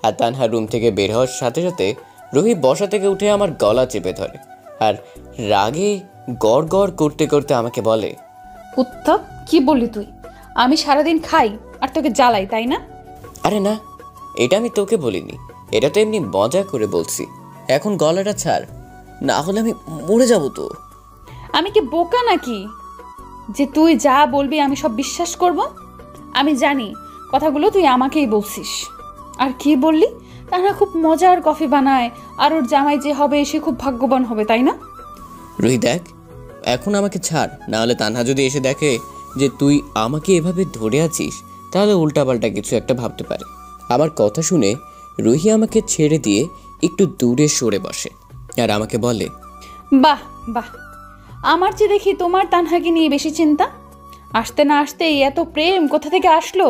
আর Tanha room থেকে বের হওয়ার সাথে সাথে রুহি বসা থেকে উঠে আমার গলা চেপে ধরে আর রাগে গড় গড় করতে করতে আমাকে বলে, কুত্তা, কি বললি তুই? আমি সারাদিন খাই আর তোকে জ্বালাই, তাই না? আরে না, এটা আমি তোকে বলিনি, এটা তো এমনি মজা করে বলছি। এখন গলাটা ছাড়, না হলে আমি মরে যাব। তো আমি কি বোকা নাকি যে তুই যা বলবি আমি সব বিশ্বাস করব? আমি জানি কথাগুলো তুই আমাকেই বলছিস। আর কি বললি? তারা খুব মজার কফি বানায় আর ওর জামাই যে হবে সে খুব ভাগ্যবান হবে, তাই না? রুহি দেখ, এখন আমাকে ছাড়, না হলে তানহা যদি এসে দেখে যে তুই আমাকে এভাবে ধরে আছিস তাহলে উল্টাপাল্টা কিছু একটা ভাবতে পারে। আমার কথা শুনে রুহি আমাকে ছেড়ে দিয়ে একটু দূরে সরে বসে আর আমাকে বলে, বাহ বাহ, আমার চেয়ে দেখি তোমার তানহাকে নিয়ে বেশি চিন্তা। আসতে না আসতেই এত প্রেম কোথা থেকে আসলো?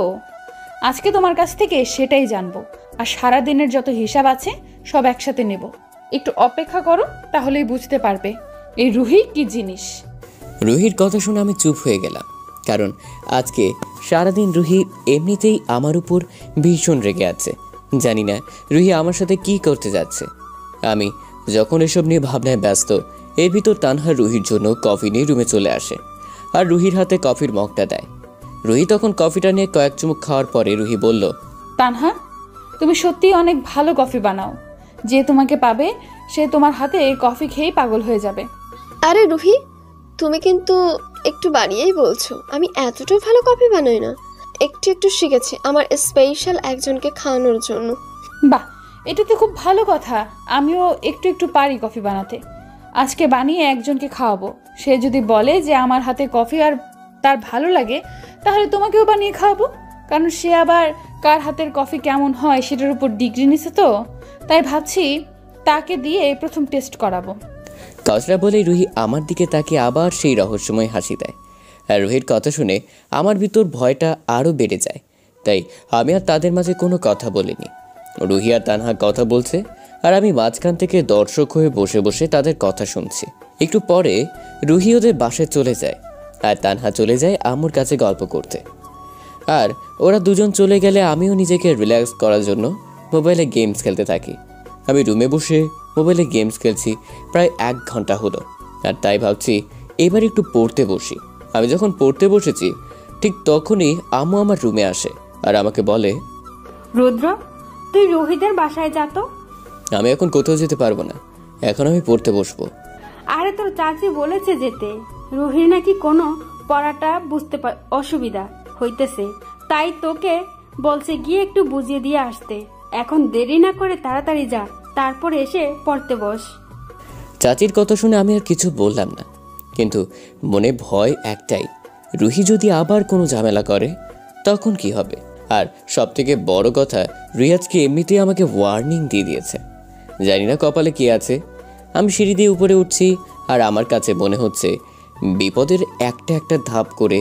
আজকে তোমার কাছ থেকে সেটাই জানবো। আর সারাদিনের যত হিসাব আছে সব একসাথে নেব। একটু অপেক্ষা করো, তাহলেই বুঝতে পারবে এই রুহি কি জিনিস। রুহির কথা শুনে আমি চুপ হয়ে গেলাম, কারণ আজকে সারাদিন রুহি এমনিতেই আমার উপর ভীষণ রেগে আছে। জানি না রুহি আমার সাথে কি করতে যাচ্ছে। আমি যখন এসব নিয়ে ভাবনায় ব্যস্ত, এর ভিতর তানহা রুহির জন্য কফি নিয়ে রুমে চলে আসে আর রুহির হাতে কফির মগটা দেয়। রুহি তখন কফিটা নিয়ে কয়েক চুমুক খাওয়ার পরে রুহি বলল, তানহা, তুমি সত্যিই অনেক ভালো কফি বানাও। যে তোমাকে পাবে সে তোমার হাতে কফি খেয়েই পাগল হয়ে যাবে। আরে রুহি, তুমি কিন্তু একটু বাড়িয়েই বলছো। আমি এতটাও ভালো কফি বানাই না, একটু একটু শিখেছি আমার স্পেশাল একজনকে খাওয়ানোর জন্য। বাহ, এটা তো খুব ভালো কথা। আমিও একটু একটু পারি কফি বানাতে। আজকে বানিয়ে একজনকে খাওয়াবো। সে যদি বলে যে আমার হাতে কফি আর তার ভালো লাগে, তাহলে তোমাকেও বানিয়ে খাওয়াবো। কারণ সে আবার কার হাতের কফি কেমন হয় সেটার উপর ডিগ্রি নিছে, তো তাই ভাবছি তাকে দিয়ে প্রথম টেস্ট করাবো। কথাটা বলে রুহি আমার দিকে তাকিয়ে আবার সেই রহস্যময় হাসি দেয়। আর রুহির কথা শুনে আমার ভিতর ভয়টা আরও বেড়ে যায়। তাই আমি আর তাদের মাঝে কোনো কথা বলিনি। রুহি আর তানহা কথা বলছে আর আমি মাঝখান থেকে দর্শক হয়ে বসে বসে তাদের কথা শুনছি। একটু পরে রুহি ওদের বাসায় চলে যায় আর তানহা চলে যায় আম্মুর কাছে গল্প করতে। আর ওরা দুজন চলে গেলে আমিও নিজেকে রিল্যাক্স করার জন্য মোবাইলে গেমস খেলতে থাকি। আমি রুমে বসে মোবাইলে গেমস খেলছি প্রায় 1 ঘন্টা হলো। আর তাই ভাবছি এবার একটু পড়তে বসি। আমি যখন পড়তে বসেছি ঠিক তখনই আম্মু আমার রুমে আসে আর আমাকে বলে, রুদ্র, তুই রোহিতের বাসায় যা তো। আমি এখন কোথাও যেতে পারবো না, এখন আমি পড়তে বসবো। আরে তোর চাচি বলেছে যেতে। রুহির নাকি কোনো পড়াটা বুঝতে অসুবিধা হইতেছে, তাই তোকে বলছে গিয়ে একটু বুঝিয়ে দিয়ে আসতে। এখন দেরি না করে তাড়াতাড়ি যা, তারপর এসে পড়তে বস। চাচির কথা শুনে আমি আর কিছু বললাম না, কিন্তু মনে ভয় একটাই, রুহি যদি আবার কোনো ঝামেলা করে তখন কি হবে। আর সব থেকে বড় কথা, রিয়াজকে এমনিতেই আমাকে ওয়ার্নিং দিয়ে দিয়েছে। জানি না কপালে কি আছে। আমি সিঁড়ি দিয়ে উপরে উঠছি আর আমার কাছে মনে হচ্ছে বিপদের একটা একটা ধাপ করে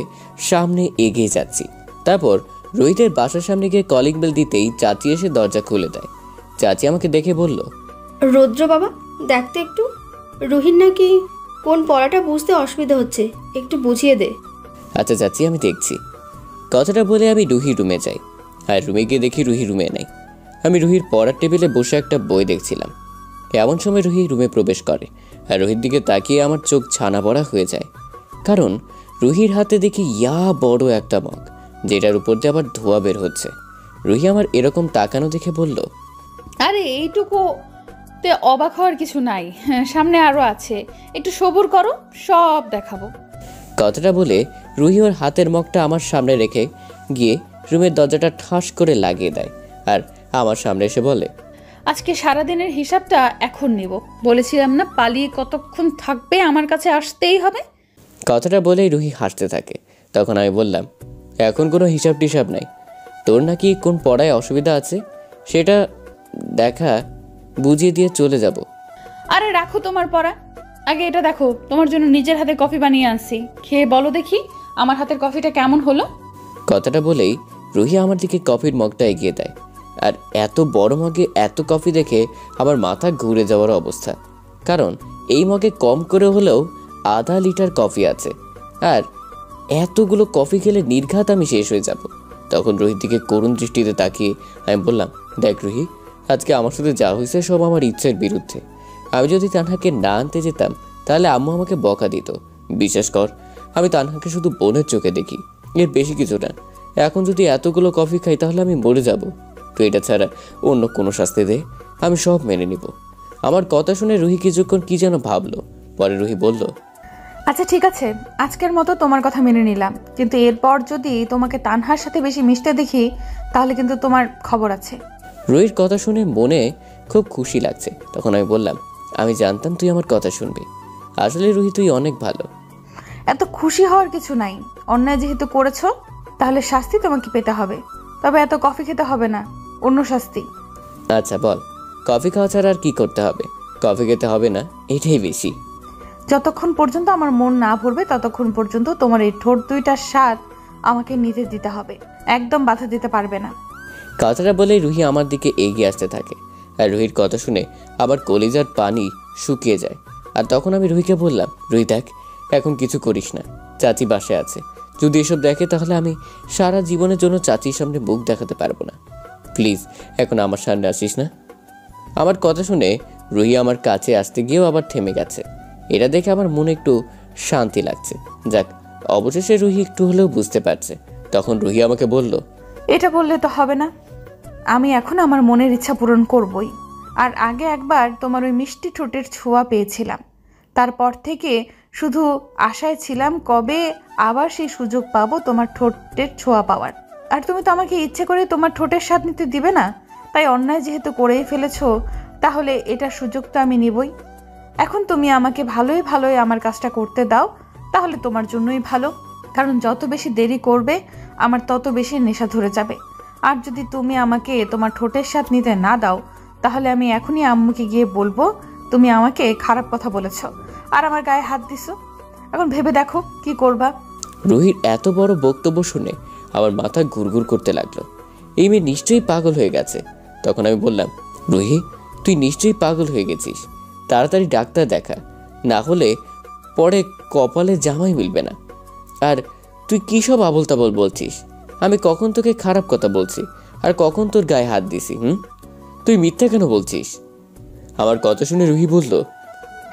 সামনে এগিয়ে যাচ্ছি। তারপর রোহিতের বাসার সামনে গিয়ে কলিং বেল দিতেই চাচি এসে দরজা খুলে দেয়। চাচি আমাকে দেখে বলল, রৌদ্র বাবা, দেখতে একটু, রুহির নাকি কোন পড়াটা বুঝতে অসুবিধা হচ্ছে, একটু বুঝিয়ে দে। আচ্ছা চাচি, আমি দেখছি। কথাটা বলে আমি রুহির রুমে যাই আর রুমে গিয়ে দেখি রুহি রুমে নেই। আমি রুহির পড়ার টেবিলে বসে একটা বই দেখছিলাম। এমন সময় রুহি রুমে প্রবেশ করে আর রুহির দিকে তাকিয়ে আমার চোখ ছানা পড়া হয়ে যায়, কারণ রুহির হাতে দেখি বড় একটা মগ, যেটার উপর দিয়ে আবার ধোয়া বের হচ্ছে। রুহি আমার এরকম তাকানো দেখে বলল, আরে এইটুকু তে অবাক হওয়ার কিছু নাই, সামনে আরো আছে, একটু সবুর করো, সব দেখাবো। কথাটা বলে রুহি ওর হাতের মগটা আমার সামনে রেখে গিয়ে রুমের দরজাটা ঠাস করে লাগিয়ে দেয় আর আমার সামনে এসে বলে, আজকে সারাদিনের হিসাবটা এখন নেব। বলেছিলাম না পালিয়ে কতক্ষণ থাকবে, আমার কাছে আসতেই হবে। কথাটা বলেই রুহি হাসতে থাকে। তখন আমি বললাম, এখন কোনো হিসাব টিসাব নাই, তোর নাকি কোন পড়ায় অসুবিধা আছে সেটা দেখা, বুঝিয়ে দিয়ে চলে যাব। আরে রাখো তোমার পড়া, আগে এটা দেখো, তোমার জন্য নিজের হাতে কফি বানিয়ে আনছি, খেয়ে বলো দেখি আমার হাতের কফিটা কেমন হলো। কথাটা বলেই রুহি আমার দিকে কফির মগটা এগিয়ে দেয় আর এত বড় মগে এত কফি দেখে আমার মাথা ঘুরে যাওয়ার অবস্থা, কারণ এই মগে কম করে হলেও আধা লিটার কফি আছে আর এতগুলো কফি খেলে নির্ঘাত আমি শেষ হয়ে যাব। তখন রুহির দিকে করুণ দৃষ্টিতে তাকিয়ে আমি বললাম, দেখ রুহি, আজকে আমার সাথে যা হয়েছে সব আমার ইচ্ছের বিরুদ্ধে। আমি যদি তানহাকে না আনতে যেতাম তাহলে আম্মু আমাকে বকা দিত। বিশ্বাস কর, আমি তানহাকে শুধু বোনের চোখে দেখি, এর বেশি কিছু না। এখন যদি এতগুলো কফি খাই তাহলে আমি মরে যাব। তো এটা ছাড়া অন্য কোনো শাস্তি দে, আমি সব মেনে নিব। আমার কথা শুনে রুহি কিছুক্ষণ কি যেন ভাবলো। পরে রুহি বলল, আচ্ছা ঠিক আছে, আজকের মতো তোমার কথা মেনে নিলাম, কিন্তু এরপর যদি তোমাকে তানহার সাথে বেশি মিশতে দেখি তাহলে কিন্তু তোমার খবর আছে। রুহির কথা শুনে মনে খুব খুশি লাগছে। তখন আমি বললাম, আমি জানতাম তুই আমার কথা শুনবি। আসলে রুহি তুই অনেক ভালো। এত খুশি হওয়ার কিছু নাই, অন্যায় যেহেতু করেছো তাহলে শাস্তি তোমাকে পেতে হবে। তবে এত কফি খেতে হবে না, অন্য শাস্তি। আচ্ছা বল, কফি খাওয়া ছাড়া আর কি করতে হবে? কফি খেতে হবে না, এটাই বেশি। যতক্ষণ পর্যন্ত আমার মন না ভরবে ততক্ষণ পর্যন্ত তোমার এই ঠোঁট দুইটার স্বাদ আমাকে নিতে দিতে হবে, একদম বাধা দিতে পারবে না। কথাটা বলেই রুহি আমার দিকে এগিয়ে আসতে থাকে। আর রুহির কথা শুনে আবার কলিজার পানি শুকিয়ে যায়। আর তখন আমি রুহিকে বললাম, রুহি দেখ, এখন কিছু করিস না, চাচি বাসায় আছে। যদি এসব দেখে তাহলে আমি সারা জীবনের জন্য চাচির সামনে মুখ দেখাতে পারবো না। প্লিজ এখন আমার সামনে আসিস না। আমার কথা শুনে রুহি আমার কাছে আসতে গিয়েও আবার থেমে গেছে। এটা দেখে আমার মনে একটু শান্তি লাগছে। যাক, অবশেষে রুহি একটু হলেও বুঝতে পারছে। তখন রুহি আমাকে বলল, এটা বললে তো হবে না, আমি এখন আমার মনের ইচ্ছা পূরণ করবই। আর আগে একবার তোমার ওই মিষ্টি ঠোঁটের ছোঁয়া পেয়েছিলাম, তারপর থেকে শুধু আশায় ছিলাম কবে আবার সেই সুযোগ পাবো তোমার ঠোঁটের ছোঁয়া পাওয়ার। আর তুমি তো আমাকে ইচ্ছে করে তোমার ঠোঁটের স্বাদ নিতে দিবে না, তাই অন্যায় যেহেতু করেই ফেলেছো তাহলে এটার সুযোগ তো আমি নিবই। এখন তুমি আমাকে ভালোই ভালোই আমার কাজটা করতে দাও, তাহলে তোমার জন্যই ভালো। কারণ যত বেশি দেরি করবে আমার তত বেশি নেশা ধরে যাবে। আর যদি তুমি আমাকে তোমার ঠোঁটের স্বাদ নিতে না দাও তাহলে আমি এখনই আম্মুকে গিয়ে বলবো তুমি আমাকে খারাপ কথা বলেছো আর আমার গায়ে হাত দিছো। এখন ভেবে দেখো কি করবা। রুহির এত বড় বক্তব্য শুনে আমার মাথা ঘুরঘুর করতে লাগলো। এই মেয়ে নিশ্চয়ই পাগল হয়ে গেছে। তখন আমি বললাম, রুহি তুই নিশ্চয়ই পাগল হয়ে গেছিস, তাড়াতাড়ি ডাক্তার দেখা, না হলে পরে কপালে জামাই মিলবে না। আর তুই কী সব আবল তাবল বলছিস? আমি কখন তোকে খারাপ কথা বলছি আর কখন তোর গায়ে হাত দিছি? তুই মিথ্যা কেন বলছিস? আমার কথা শুনে রুহি বলল,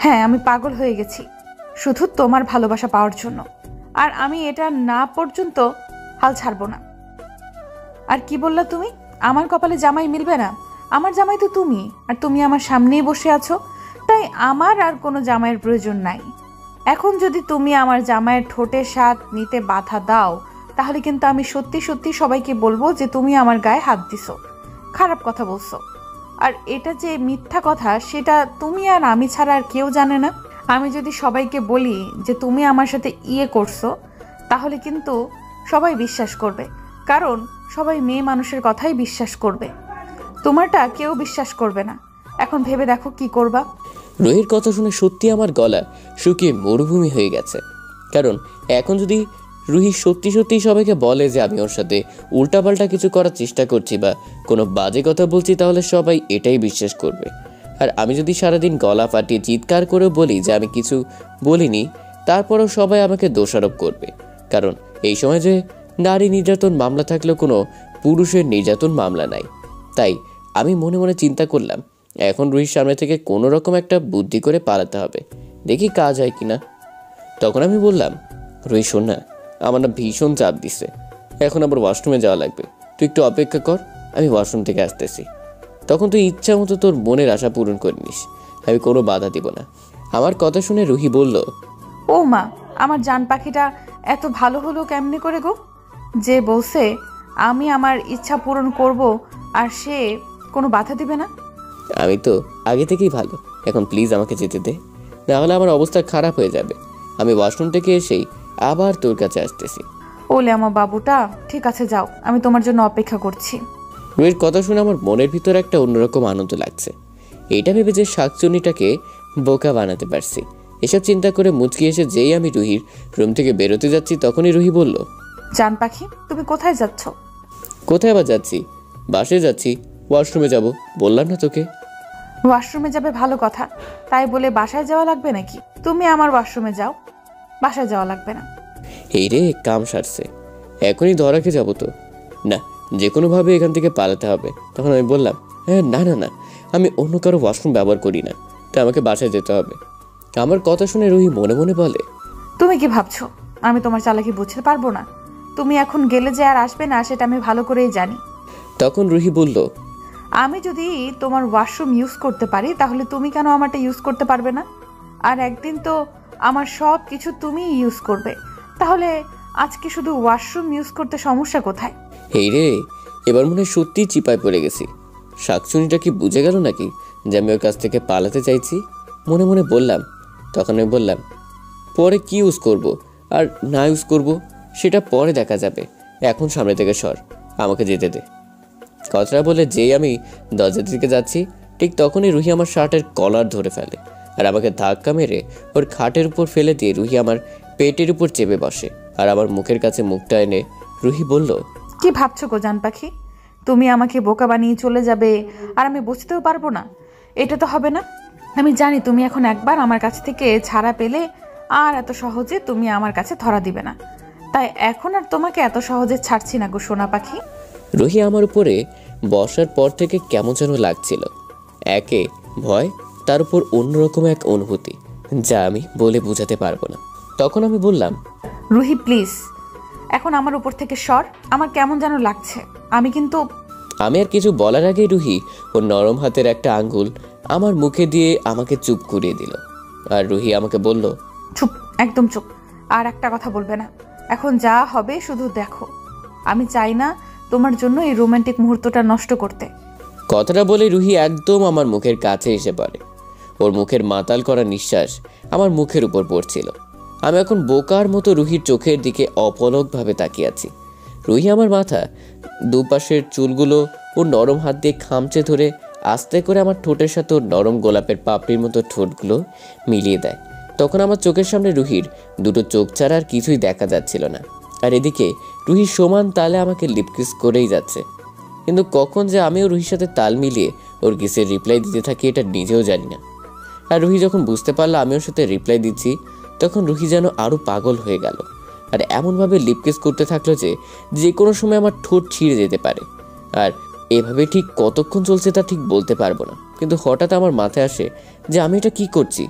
হ্যাঁ আমি পাগল হয়ে গেছি শুধু তোমার ভালোবাসা পাওয়ার জন্য, আর আমি এটা না পর্যন্ত হাল ছাড়বো না। আর কি বললা তুমি? আমার কপালে জামাই মিলবে না? আমার জামাই তো তুমি, আর তুমি আমার সামনেই বসে আছো, তাই আমার আর কোনো জামাইয়ের প্রয়োজন নাই। এখন যদি তুমি আমার জামাইয়ের ঠোঁটে স্বাদ নিতে বাধা দাও তাহলে কিন্তু আমি সত্যি সত্যি সবাইকে বলবো যে তুমি আমার গায়ে হাত দিছো, খারাপ কথা বলছো। আর এটা যে মিথ্যা কথা সেটা তুমি আর আমি ছাড়া আর কেউ জানে না। আমি যদি সবাইকে বলি যে তুমি আমার সাথে করছো তাহলে কিন্তু সবাই বিশ্বাস করবে, কারণ সবাই মেয়ে মানুষের কথাই বিশ্বাস করবে, তোমারটা কেউ বিশ্বাস করবে না। এখন ভেবে দেখো কি করবা। রুহির কথা শুনে সত্যি আমার গলা শুকিয়ে মরুভূমি হয়ে গেছে। কারণ এখন যদি রুহি সত্যি সত্যি সবাইকে বলে যে আমি ওর সাথে উল্টাপাল্টা কিছু করার চেষ্টা করছি বা কোনো বাজে কথা বলছি তাহলে সবাই এটাই বিশ্বাস করবে। আর আমি যদি সারাদিন গলা ফাটিয়ে চিৎকার করে বলি যে আমি কিছু বলিনি, তারপরেও সবাই আমাকে দোষারোপ করবে। কারণ এই সময় যে নারী নির্যাতন মামলা থাকলেও কোনো পুরুষের নির্যাতন মামলা নাই। তাই আমি মনে মনে চিন্তা করলাম এখন রুহির সামনে থেকে কোনো রকম একটা বুদ্ধি করে পালাতে হবে, দেখি কাজ হয় কিনা। তখন আমি বললাম, রুহি শোন না, আমার না ভীষণ চাপ দিচ্ছে, এখন আবার ওয়াশরুমে যাওয়া লাগবে, তুই একটু অপেক্ষা কর, আমি ওয়াশরুম থেকে আসতেছি। তখন তুই ইচ্ছা মতো তোর মনের আশা পূরণ করে নিস, আমি কোনো বাধা দিব না। আমার কথা শুনে রুহি বলল, ও মা, আমার জান পাখিটা এত ভালো হলো কেমনে করে গো, যে বলছে আমি আমার ইচ্ছা পূরণ করব আর সে কোনো বাধা দিবে না। আমি তো আগে থেকেই ভালো, এখন প্লিজ আমাকে যেতে দে, নাহলে আমার অবস্থা খারাপ হয়ে যাবে। আমি ওয়াশরুম থেকে এসেই আবার তোর কাছে আসতেছি। ওলে আমার বাবুটা, ঠিক আছে যাও, আমি তোমার জন্য অপেক্ষা করছি। রুহির কথা শুনে আমার মনের ভিতর একটা অন্যরকম আনন্দ লাগছে। এইটা ভেবে যে শাকচুনিটাকে বোকা বানাতে পারছি, এসব চিন্তা করে মুচকি এসে যেই আমি রুহির রুম থেকে বেরোতে যাচ্ছি তখনই রুহি বলল, জান পাখি তুমি কোথায় যাচ্ছ? কোথায় আবার যাচ্ছি? বাসে যাচ্ছি, ওয়াশরুমে যাব, বললাম না তোকে। ওয়াশরুমে যাবে ভালো কথা, তাই বলে বাসায় যাওয়া লাগবে নাকি? তুমি আমার ওয়াশরুমে যাও, বাসায় যাওয়া লাগবে না। এই রে কাম সারছে, এখনই ধরাকে যাবো তো না, যে কোনোভাবে এখান থেকে পালাতে হবে। তখন আমি বললাম, না না না, আমি অন্য কারো ওয়াশরুম ব্যবহার করি না, তাই আমাকে বাসায় যেতে হবে। আমার কথা শুনে রুহি মনে মনে বলে, তুমি কি ভাবছো আমি তোমার চালাকি বুঝতে পারবো না? তুমি এখন গেলে যে আর আসবে না সেটা আমি ভালো করেই জানি। তখন রুহি বলল, আমি যদি তোমার ওয়াশরুম ইউজ করতে পারি তাহলে তুমি কেন আমারটা ইউজ করতে পারবে না? আর একদিন তো আমার সব কিছু তুমি ইউজ করবে, তাহলে আজকে শুধু ওয়াশরুম ইউজ করতে সমস্যা কোথায়? এই রে, এবার মনে হয় সত্যিই চিপায় পড়ে গেছি। শাকচুনিটা কি বুঝে গেল নাকি যে আমি ওর কাছ থেকে পালাতে চাইছি? মনে মনে বললাম। তখন আমি বললাম, পরে কি ইউজ করব আর না ইউজ করব সেটা পরে দেখা যাবে, এখন সামনে থেকে সর, আমাকে যেতে দে। কথাটা বলে যেই আমি দরজার দিকে যাচ্ছি ঠিক তখনই রুহি আমার শার্টের কলার ধরে ফেলে আর আমাকে ধাক্কা মেরে ওর খাটের উপর ফেলে দিয়ে রুহি আমার পেটের উপর চেপে বসে আর আমার মুখের কাছে মুখটা এনে রুহি বলল, কি ভাবছো গো জান পাখি? তুমি আমাকে বোকা বানিয়ে চলে যাবে আর আমি বুঝতেও পারবো না? এটা তো হবে না। আমি জানি তুমি এখন একবার আমার কাছ থেকে ছাড়া পেলে আর এত সহজে তুমি আমার কাছে ধরা দিবে না, তাই এখন আর তোমাকে এত সহজে ছাড়ছি না গো সোনা পাখি। রুহি আমার উপরে বসার পর থেকে কেমন যেন লাগছিল। একে ভয়, তার উপর অন্যরকম এক অনুভূতি যা আমি বলে বোঝাতে পারবো না। তখন আমি বললাম, রুহি প্লিজ এখন আমার উপর থেকে সর, আমার কেমন যেন লাগছে। আমি আর কিছু বলার আগেই রুহি ওর নরম হাতের একটা আঙ্গুল আমার মুখে দিয়ে আমাকে চুপ করিয়ে দিল। আর রুহি আমাকে বলল, চুপ, একদম চুপ, আর একটা কথা বলবে না। এখন যা হবে শুধু দেখো। আমি চাই না তোমার জন্য এই রোমান্টিক মুহূর্তটা নষ্ট করতে। কথাটা বলে রুহি একদম আমার মুখের কাছে এসে পড়ে। ওর মুখের মাতাল করা নিঃশ্বাস আমার মুখের উপর পড়ছিল। আমি এখন বোকার মতো রুহির চোখের দিকে অপলকভাবে তাকিয়ে আছি। রুহি আমার মাথা দুপাশের চুলগুলো ওর নরম হাত দিয়ে খামচে ধরে আস্তে করে আমার ঠোঁটের সাথে ওর নরম গোলাপের পাপড়ির মতো ঠোঁটগুলো মিলিয়ে দেয়। তখন আমার চোখের সামনে রুহির দুটো চোখ ছাড়া আর কিছুই দেখা যাচ্ছিল না। আর এদিকে রুহি সমান তালে আমাকে লিপকিস করেই যাচ্ছে। কিন্তু কখন যে আমিও রুহির সাথে তাল মিলিয়ে ওর কিসের রিপ্লাই দিতে থাকি এটা নিজেও জানি না। আর রুহি যখন বুঝতে পারলো আমি ওর সাথে রিপ্লাই দিচ্ছি তখন রুহি যেন আরও পাগল হয়ে গেল আর এমনভাবে লিপকিস করতে থাকলো যে কোনো সময় আমার ঠোঁট ছিঁড়ে যেতে পারে। আর এভাবে ঠিক কতক্ষণ চলছে তা ঠিক বলতে পারবো না। কিন্তু হঠাৎ আমার মাথায় আসে যে আমি এটা কি করছি?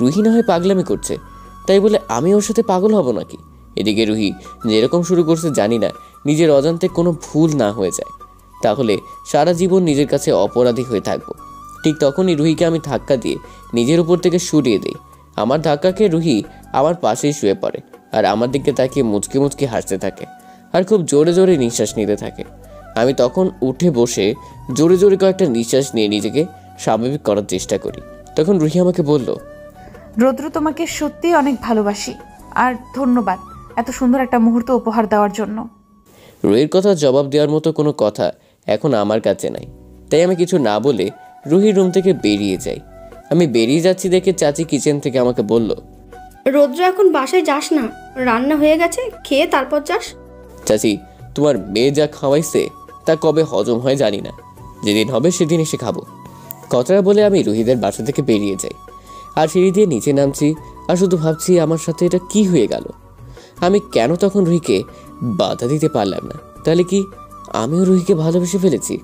রুহি না হয় পাগলামি করছে, তাই বলে আমি ওর সাথে পাগল হব নাকি? এদিকে রুহি যেরকম শুরু করছে জানি না নিজের অজান্তে কোনো ভুল না হয়ে যায়, তাহলে সারা জীবন নিজের কাছে অপরাধী হয়ে থাকবো। ঠিক তখনই রুহিকে আমি ধাক্কা দিয়ে নিজের উপর থেকে সরিয়ে দিই। আমার ধাক্কাকে রুহি আমার পাশেই শুয়ে পড়ে আর আমার দিকে তাকিয়ে মুচকি মুচকি হাসতে থাকে আর খুব জোরে জোরে নিঃশ্বাস নিতে থাকে। আমি তখন উঠে বসে জোরে জোরে কয়েকটা নিঃশ্বাস নিয়ে নিজেকে স্বাভাবিক করার চেষ্টা করি। তখন রুহি আমাকে বলল, রৌদ্র, তোমাকে সত্যিই অনেক ভালোবাসি আর ধন্যবাদ এত সুন্দর একটা মুহূর্ত উপহার দেওয়ার জন্য। রুহির কথা জবাব দেওয়ার মতো কোনো কথা এখন আমার কাছে নাই, তাই আমি কিছু না বলে রুহির রুম থেকে বেরিয়ে যাই। আমি বেরিয়ে যাচ্ছি দেখে চাচি কিচেন থেকে আমাকে বলল, রৌদ্র এখন বাসায় যাস না, রান্না হয়ে গেছে, খেয়ে তারপর যাস। চাচি, তোমার মেয়ে যা খাওয়াইছে তা কবে হজম হয় জানি না, যেদিন হবে সেদিন এসে খাবো। কথাটা বলে আমি রুহিদের বাসা থেকে বেরিয়ে যাই আর সিঁড়ি দিয়ে নিচে নামছি আর শুধু ভাবছি আমার সাথে এটা কি হয়ে গেল। আমি কেন তখন রুহিকে বাধা দিতে পারলাম না? তাহলে কি আমিও রুহিকে ভালোবেসে ফেলেছি?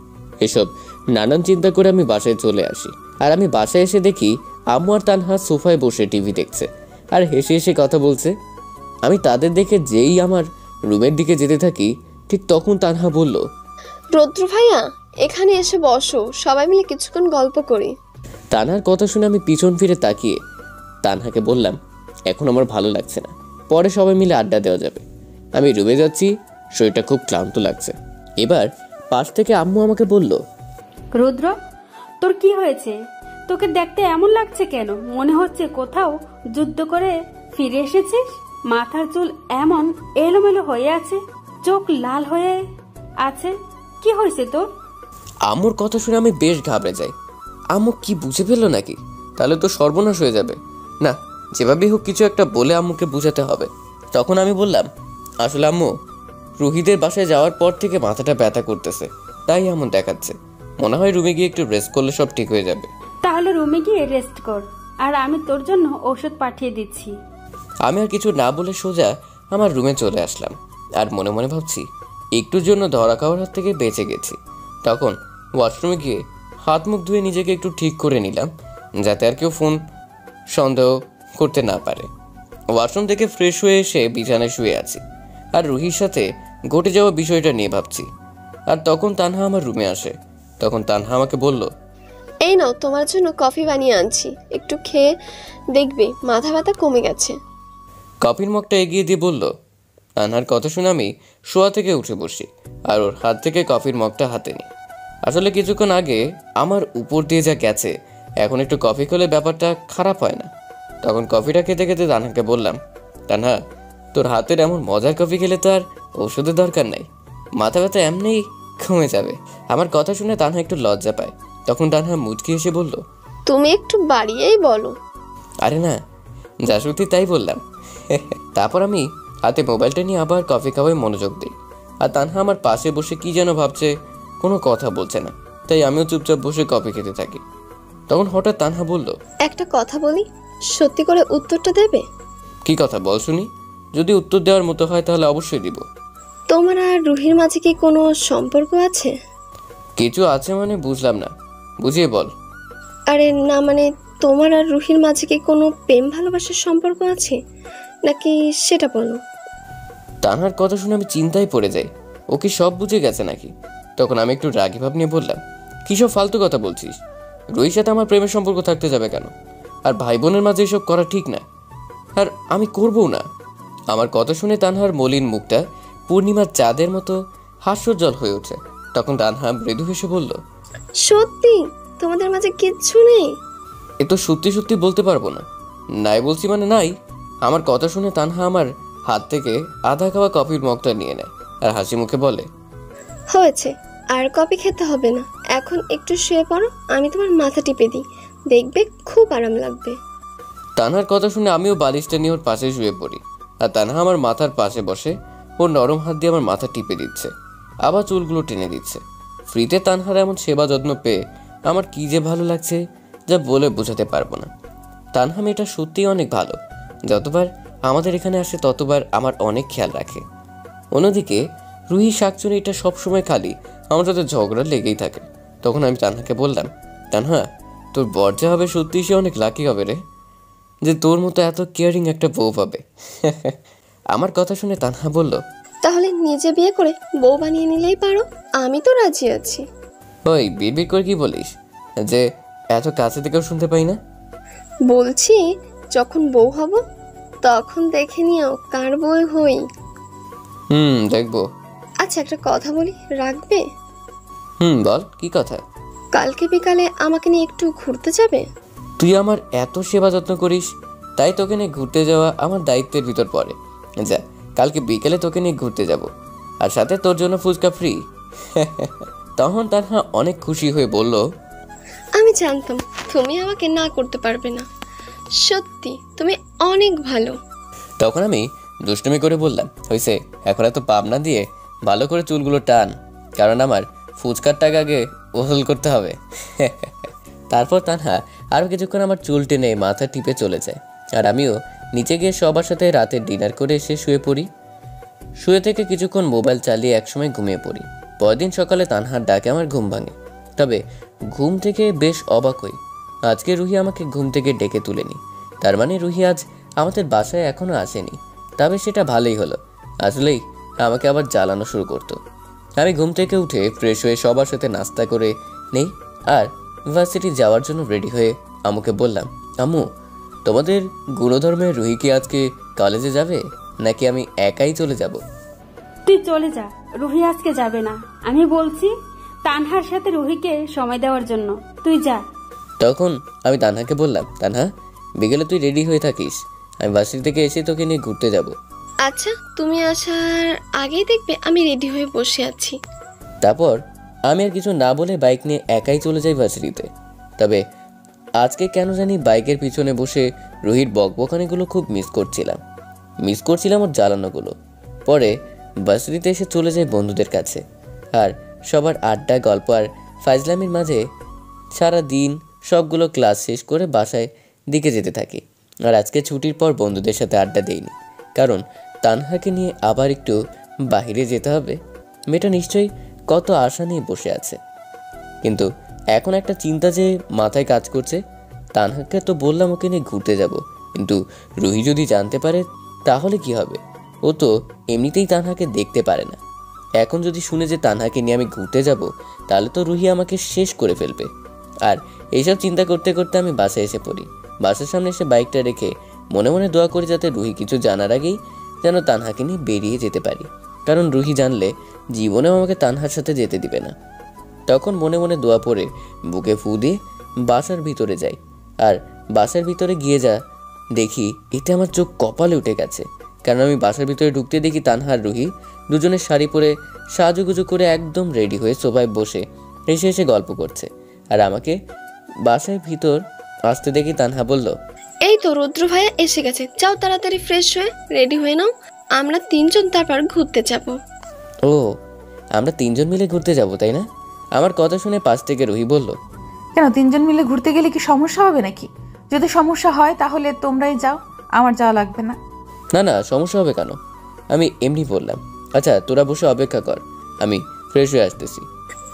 এসব নানান চিন্তা করে আমি বাসায় চলে আসি। আর আমি বাসায় এসে দেখি আম্মু আর তানহা সোফায় বসে টিভি দেখছে আর হেসে হেসে কথা বলছে। আমি তাদের দেখে যেই আমার রুমের দিকে যেতে থাকি ঠিক তখন তানহা বলল, রৌদ্র ভাইয়া এখানে এসে বসো, সবাই মিলে কিছুক্ষণ গল্প করি। তানহার কথা শুনে আমি পিছন ফিরে তাকিয়ে তানহাকে বললাম, এখন আমার ভালো লাগছে না, পরে সবাই মিলে আড্ডা দেওয়া যাবে। আমি রুমে যাচ্ছি, শরীরটা খুব ক্লান্ত লাগছে। এবার পাশ থেকে আম্মু আমাকে বলল, রুদ্র, তোর কি হয়েছে? তোকে দেখতে এমন লাগছে কেন? মনে হচ্ছে কোথাও যুদ্ধ করে ফিরে এসেছিস। মাথার চুল এমন এলোমেলো হয়ে আছে, চোখ লাল হয়ে আছে, কি হয়েছে তোর? আম্মুর কথা শুনে আমি বেশ ঘাবড়ে যাই। আম্মু কি বুঝে ফেললো নাকি? তাহলে তো সর্বনাশ হয়ে যাবে। না, যেভাবেই হোক কিছু একটা বলে আম্মুকে বোঝাতে হবে। তখন আমি বললাম, আসলে আম্মু, রুহিদের বাসায় যাওয়ার পর থেকে মাথাটা ব্যথা করতেছে, তাই এমন দেখাচ্ছে। মনে হয় রুমে গিয়ে একটু রেস্ট করলে সব ঠিক হয়ে যাবে। তাহলে রুমে গিয়ে রেস্ট কর, আর আমি তোর জন্য ঔষধ পাঠিয়ে দিচ্ছি। আমি আর কিছু না বলে সোজা আমার রুমে চলে আসলাম আর মনে মনে ভাবছি একটুর জন্য ধরা খাওয়ার হাত থেকে বেঁচে গেছি। তখন ওয়াশরুমে গিয়ে হাত মুখ ধুয়ে নিজেকে একটু ঠিক করে নিলাম, যাতে আর কেউ ফোন সন্দেহ করতে না পারে। ওয়াশরুম থেকে ফ্রেশ হয়ে এসে বিছানায় শুয়ে আছি আর রুহির সাথে ঘটে যাওয়া বিষয়টা নিয়ে ভাবছি। আর তখন তানহা আমার রুমে আসে। তখন তানহা আমাকে বলল, এই নাও, তোমার জন্য কফি বানিয়ে আনছি, একটু খেয়ে দেখবে মাথা ব্যথা কমে গেছে। কফির মগটা এগিয়ে দিয়ে বলল। তানহার কথা শুনে আমি শোয়া থেকে উঠে বসি আর ওর হাত থেকে কফির মগটা হাতে নিই। আসলে কিছুক্ষণ আগে আমার উপর দিয়ে যা গেছে, এখন একটু কফি খেলে ব্যাপারটা খারাপ হয় না। তখন কফিটা খেতে খেতে তানহাকে বললাম, তানহা, তোর হাতের এমন মজার কফি খেলে তো আর ওষুধের দরকার নাই, মাথা ব্যথা এমনিই কমে যাবে। আমার কথা শুনে তানহা একটু লজ্জা পায়। তখন তানহা মুচকি এসে বলল, তুমি একটু বাড়িয়েই বলো। আরে না, যা সত্যি তাই বললাম। তারপর আমি হাতে মোবাইলটা নিয়ে আবার কফি খাওয়ায় মনোযোগ দিই। আর তানহা আমার পাশে বসে কি যেন ভাবছে, কোনো কথা বলছে না। তাই আমিও চুপচাপ বসে কফি খেতে থাকি। তখন হঠাৎ তানহা বলল, একটা কথা বলি, সত্যি করে উত্তরটা দেবে? কি কথা বল শুনি। যদি উত্তর দেওয়ার মতো হয় তাহলে অবশ্যই দিব। তোমার আর রুহির মাঝে কি কোনো সম্পর্ক আছে? কিছু আছে মানে বুঝলাম না, বুঝিয়ে বল। আরে না, মানে তোমার আর রুহির মাঝে কি কোনো প্রেম ভালোবাসার সম্পর্ক আছে নাকি, সেটা বলো। তানহার কথা শুনে আমি চিন্তায় পড়ে যাই। ও কি সব বুঝে গেছে নাকি? তখন আমি একটু রাগী ভাব নিয়ে বললাম, কিসব ফালতু কথা বলছিস? রুহির সাথে আমার প্রেমের সম্পর্ক থাকতে যাবে কেন? আর ভাই বোনের মাঝে এসব করা ঠিক না, আর আমি করবও না। আমার কথা শুনে তানহার মলিন মুখটা পূর্ণিমার চাঁদের মতো হাস্যজ্জ্বল হয়ে ওঠে। তখন তানহা মৃদু হেসে বলল, সত্যি তোমাদের মাঝে কিচ্ছু নেই? এ তো সত্যি সত্যি বলতে পারবো না। নাই বলছি মানে নাই। আমার কথা শুনে তানহা আমার হাত থেকে আধা খাওয়া কফির মগটা নিয়ে নেয় আর হাসি মুখে বলে, হয়েছে, আর কফি খেতে হবে না, এখন একটু শুয়ে পড়ো, আমি তোমার মাথা টিপে দিই, দেখবে খুব আরাম লাগবে। তানহার কথা শুনে আমিও বালিশটা নিয়ে ওর পাশে শুয়ে পড়ি। আর তানহা আমার মাথার পাশে বসে ওর নরম হাত দিয়ে আমার মাথা টিপে দিচ্ছে, আবার চুলগুলো টেনে দিচ্ছে। ফ্রিতে তানহার এমন সেবা যত্ন পেয়ে আমার কি যে ভালো লাগছে, যা বলে বোঝাতে পারবো না। তানহা মেয়েটা সত্যিই অনেক ভালো। যতবার আমাদের এখানে আসে ততবার আমার অনেক খেয়াল রাখে। অন্যদিকে রুহি শাকচুনিটা সবসময় খালি আমার সাথে ঝগড়া লেগেই থাকে। তখন আমি তানহাকে বললাম, তানহা, তোর বর যা হবে সত্যি সে অনেক লাকি হবে রে, যে তোর মতো এত কেয়ারিং একটা বউ পাবে। আমার কথা শুনে তানহা বলল, তাহলে নিজে বিয়ে করে বউ বানিয়ে নিলেই পারো, আমি তো রাজি আছি। ওই বিড়বিড় করে কি বলিস যে এত কাছে থেকেও শুনতে পাই না? বলছি, যখন বউ হব তখন দেখে নিও কার বউ হই। দেখবো। আচ্ছা, একটা কথা বলি, রাখবে? বল, কি কথা? কালকে বিকালে আমাকে নিয়ে একটু ঘুরতে যাবে? তুই আমার এত সেবা যত্ন করিস, তাই তোকে নিয়ে ঘুরতে যাওয়া আমার দায়িত্বের ভিতর পড়ে। যা, কালকে বিকেলে তোকে নিয়ে ঘুরতে যাব, আর সাথে তোর জন্য ফুচকা ফ্রি। তখন তানহা অনেক খুশি হয়ে বলল, আমি জানতাম তুমি আমাকে না করতে পারবে না, সত্যি তুমি অনেক ভালো। তখন আমি দুষ্টুমি করে বললাম, হয়েছে, এখন এত পাপ না দিয়ে ভালো করে চুলগুলো টান, কারণ আমার ফুচকার টাকা আগে ওসুল করতে হবে। তারপর তানহা আরও কিছুক্ষণ আমার চুল টেনে মাথা টিপে চলে যায়, আর আমিও নিচে গিয়ে সবার সাথে রাতে ডিনার করে এসে শুয়ে পড়ি। শুয়ে থেকে কিছুক্ষণ মোবাইল চালিয়ে একসময় ঘুমিয়ে পড়ি। পরদিন সকালে তানহার ডাকে আমার ঘুম ভাঙে, তবে ঘুম থেকে বেশ অবাক হই। আজকে রুহি আমাকে ঘুম থেকে ডেকে তুলেনি, তার মানে রুহি আজ আমাদের বাসায় এখনও আসেনি। তবে সেটা ভালোই হলো, আসলেই আমাকে আবার জ্বালানো শুরু করতো। আমি ঘুম থেকে উঠে ফ্রেশ হয়ে সবার সাথে নাস্তা করে নেই আর ইউনিভার্সিটি যাওয়ার জন্য রেডি হয়ে আম্মুকে বললাম, আম্মু, তোমাদের গুণধর্মে রুহি কি আজকে কলেজে যাবে নাকি আমি একাই চলে যাব? তুই চলে যা, রুহি আজকে যাবে না। আমি বলছি তানহার সাথে রুহিকে সময় দেওয়ার জন্য, তুই যা। তখন আমি তানহাকে বললাম, তানহা, বিকেলে তুই রেডি হয়ে থাকিস, আমি ভার্সিটি থেকে এসে তোকে নিয়ে ঘুরতে যাব। আচ্ছা, তুমি আসার আগেই দেখবে আমি রেডি হয়ে বসে আছি। তারপর আমি আর কিছু না বলে বাইক নিয়ে একাই চলে যাই ভার্সিটিতে। তবে আজকে কেন জানি বাইকের পিছনে বসে রুহির বকবকানিগুলো খুব মিস করছিলাম ওর জ্বালানোগুলো। পরে ভার্সিটিতে এসে চলে যাই বন্ধুদের কাছে, আর সবার আড্ডা, গল্প আর ফাইজলামির মাঝে সারা দিন সবগুলো ক্লাস শেষ করে বাসায় দিকে যেতে থাকি। আর আজকে ছুটির পর বন্ধুদের সাথে আড্ডা দেইনি, কারণ তানহাকে নিয়ে আবার একটু বাইরে যেতে হবে। মেয়েটা নিশ্চয়ই কত আশা নিয়ে বসে আছে, কিন্তু এখন একটা চিন্তা যে মাথায় কাজ করছে। তানহাকে তো বললাম ওকে নিয়ে ঘুরতে যাব, কিন্তু রুহি যদি জানতে পারে তাহলে কি হবে? ও তো এমনিতেই তানহাকে দেখতে পারে না। এখন যদি শুনে যে তানহাকে নিয়ে আমি ঘুরতে যাব, তাহলে তো রুহি আমাকে শেষ করে ফেলবে। আর এইসব চিন্তা করতে করতে আমি বাসে এসে পড়ি। বাসের সামনে এসে বাইকটা রেখে মনে মনে দোয়া করি যাতে রুহি কিছু জানার আগেই যেন তানহাকে নিয়ে বেরিয়ে যেতে পারি, কারণ রুহি জানলে জীবনেও আমাকে তানহার সাথে যেতে দিবে না। তখন মনে মনে দোয়া পড়ে বুকে ফু দিয়ে বাসার ভিতরে যাই। আর বাসার ভিতরে গিয়ে দেখি এতে আমার চোখ কপালে উঠে গেছে, কারণ আমি বাসার ভিতরে ঢুকতে দেখি তানহা আর রুহি দুজনের শাড়ি পরে সাজুগুজু করে একদম রেডি হয়ে সোফায় বসে এসে এসে গল্প করছে। আর আমাকে বাসার ভিতর আসতে দেখি তানহা বলল, এই তো রুদ্র ভাইয়া এসে গেছে, যাও তাড়াতাড়ি ফ্রেশ হয়ে রেডি হয়ে নাও, আমরা 3 জন তারপর ঘুরতে যাব। ও, আমরা 3 জন মিলে ঘুরতে যাব তাই না? আমার কথা শুনে পাশ থেকে রুহি বলল, কেন 3 জন মিলে ঘুরতে গেলে কি সমস্যা হবে নাকি? যদি সমস্যা হয় তাহলে তোমরাই যাও, আমার যাওয়া লাগবে না। না না, সমস্যা হবে কেন? আমি এমনি বললাম। আচ্ছা তোরা বসে অপেক্ষা কর, আমি ফ্রেশ হয়ে আসতেছি।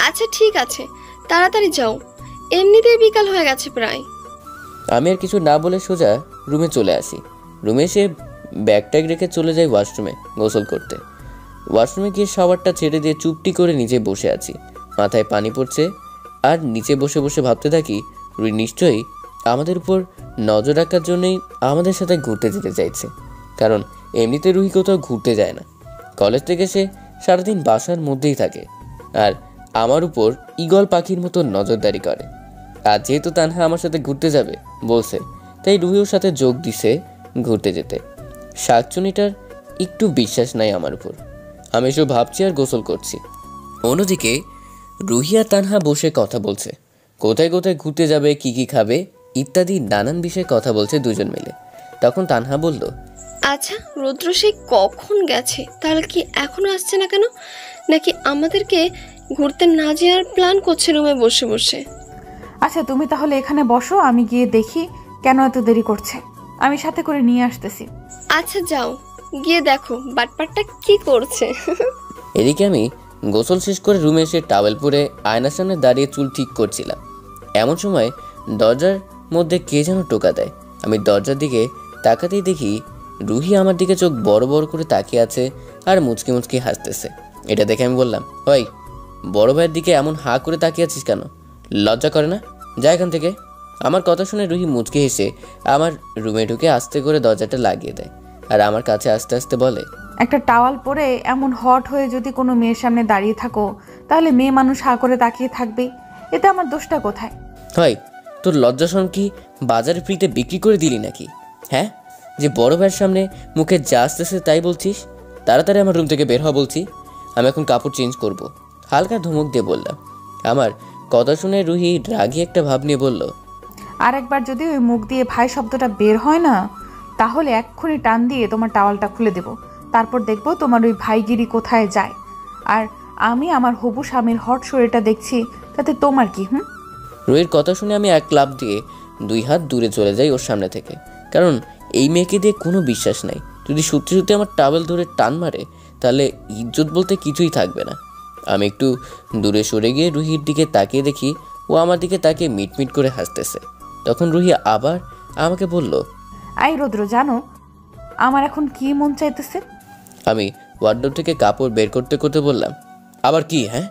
আচ্ছা ঠিক আছে, তাড়াতাড়ি যাও, এমনিতেই বিকাল হয়ে গেছে প্রায়। আমি আর কিছু না বলে সোজা রুমে চলে আসি। রুমে এসে ব্যাগ ট্যাগ রেখে চলে যাই ওয়াশরুমে গোসল করতে। ওয়াশরুমে গিয়ে শাওয়ারটা ছেড়ে দিয়ে চুপটি করে নিচে বসে আছি। মাথায় পানি পড়ছে আর নিচে বসে বসে ভাবতে থাকি রুহি নিশ্চয়ই আমাদের উপর নজর রাখার জন্যই আমাদের সাথে ঘুরতে যেতে চাইছে, কারণ এমনিতে রুহি কোথাও ঘুরতে যায় না। কলেজ থেকে সে সারাদিন বাসার মধ্যেই থাকে আর আমার উপর ঈগল পাখির মতো নজরদারি করে। আর যেহেতু তানহা আমার সাথে ঘুরতে যাবে বলছে, তাই রুহির সাথে যোগ দিছে ঘুরতে যেতে। শাকচুনিটার একটু বিশ্বাস নাই আমার উপর। আমি এসব ভাবছি আর গোসল করছি। অন্যদিকে রুহি আর তানহা বসে কথা বলছে, কোথায় কোথায় ঘুরতে যাবে, কি কি খাবে ইত্যাদি নানান বিষয়ে কথা বলছে দুজন মিলে। তখন তানহা বলল, আচ্ছা রুদ্র সে কখন গেছে, তাহলে কি এখনো আসছে না কেন? নাকি আমাদেরকে ঘুরতে না যাওয়ার প্ল্যান করছে রুমে বসে বসে? আচ্ছা তুমি তাহলে এখানে বসো, আমি গিয়ে দেখি কেন এত দেরি করছে, আমি সাথে করে নিয়ে আসতেছি। আচ্ছা যাও, গিয়ে দেখো বাটপারটা কি করছে। এদিকে আমি গোসল শেষ করে রুমে এসে টাওয়েল পরে আয়নার সামনে দাঁড়িয়ে চুল ঠিক করছিলাম। এমন সময় দরজার মধ্যে কে যেন টোকা দেয়। আমি দরজার দিকে তাকাতেই দেখি রুহি আমার দিকে চোখ বড় বড় করে তাকিয়ে আছে আর মুচকি মুচকি হাসতেছে। এটা দেখে আমি বললাম, ওই বড় ভাইয়ের দিকে এমন হা করে তাকিয়ে আছিস কেন? লজ্জা করে না? যা এখান থেকে। আমার কথা শুনে রুহি মুচকি হেসে আমার রুমে ঢুকে আস্তে করে দরজাটা লাগিয়ে দেয় আর আমার কাছে আস্তে আস্তে বলে, একটা টাওয়াল পরে এমন হট হয়ে যদি কোনো মেয়ের সামনে দাঁড়িয়ে থাকো, তাহলে মেয়ে মানুষ হা করে তাকিয়ে থাকবেই, এতে আমার দোষটা কোথায়? হয় তোর লজ্জাসন কি বাজারে ফ্রিতে বিক্রি করে দিলি নাকি? হ্যাঁ, যে বড় ভাইয়ের সামনে মুখে যা আসতেছে তাই বলছিস? তাড়াতাড়ি আমার রুম থেকে বের হওয়া বলছি। আমি এখন কাপড় চেঞ্জ করব। হালকা ধমক দিয়ে বললাম। আমার কথা শুনে রুহি রাগী একটা ভাব নিয়ে বলল, আর একবার যদি ওই মুখ দিয়ে ভাই শব্দটা বের হয় না, তাহলে এক্ষুনি টান দিয়ে তোমার টাওয়ালটা খুলে দেব, তারপর দেখবো তোমার ওই ভাইগিরি কোথায় যায়। আর আমি আমার হবু স্বামীর হট শরীরটা দেখছি, তাতে তোমার কি? রুহির কথা শুনে আমি এক লাফ দিয়ে 2 হাত দূরে চলে যাই ওর সামনে থেকে, কারণ এই মেয়েকে দিয়ে কোনো বিশ্বাস নাই। যদি সত্যি সত্যি আমার টাওয়েল ধরে টান মারে তাহলে ইজ্জত বলতে কিছুই থাকবে না। আমি একটু দূরে সরে গিয়ে রুহির দিকে তাকিয়ে দেখি ও আমার দিকে তাকিয়ে মিটমিট করে হাসতেছে। তখন রুহি আবার আমাকে বলল, আই রুদ্র, জানো আমার এখন কি মন চাইতেছে? আমি ওয়ার্ডরোব থেকে কাপড় বের করতে করতে বললাম, আবার কি? হ্যাঁ,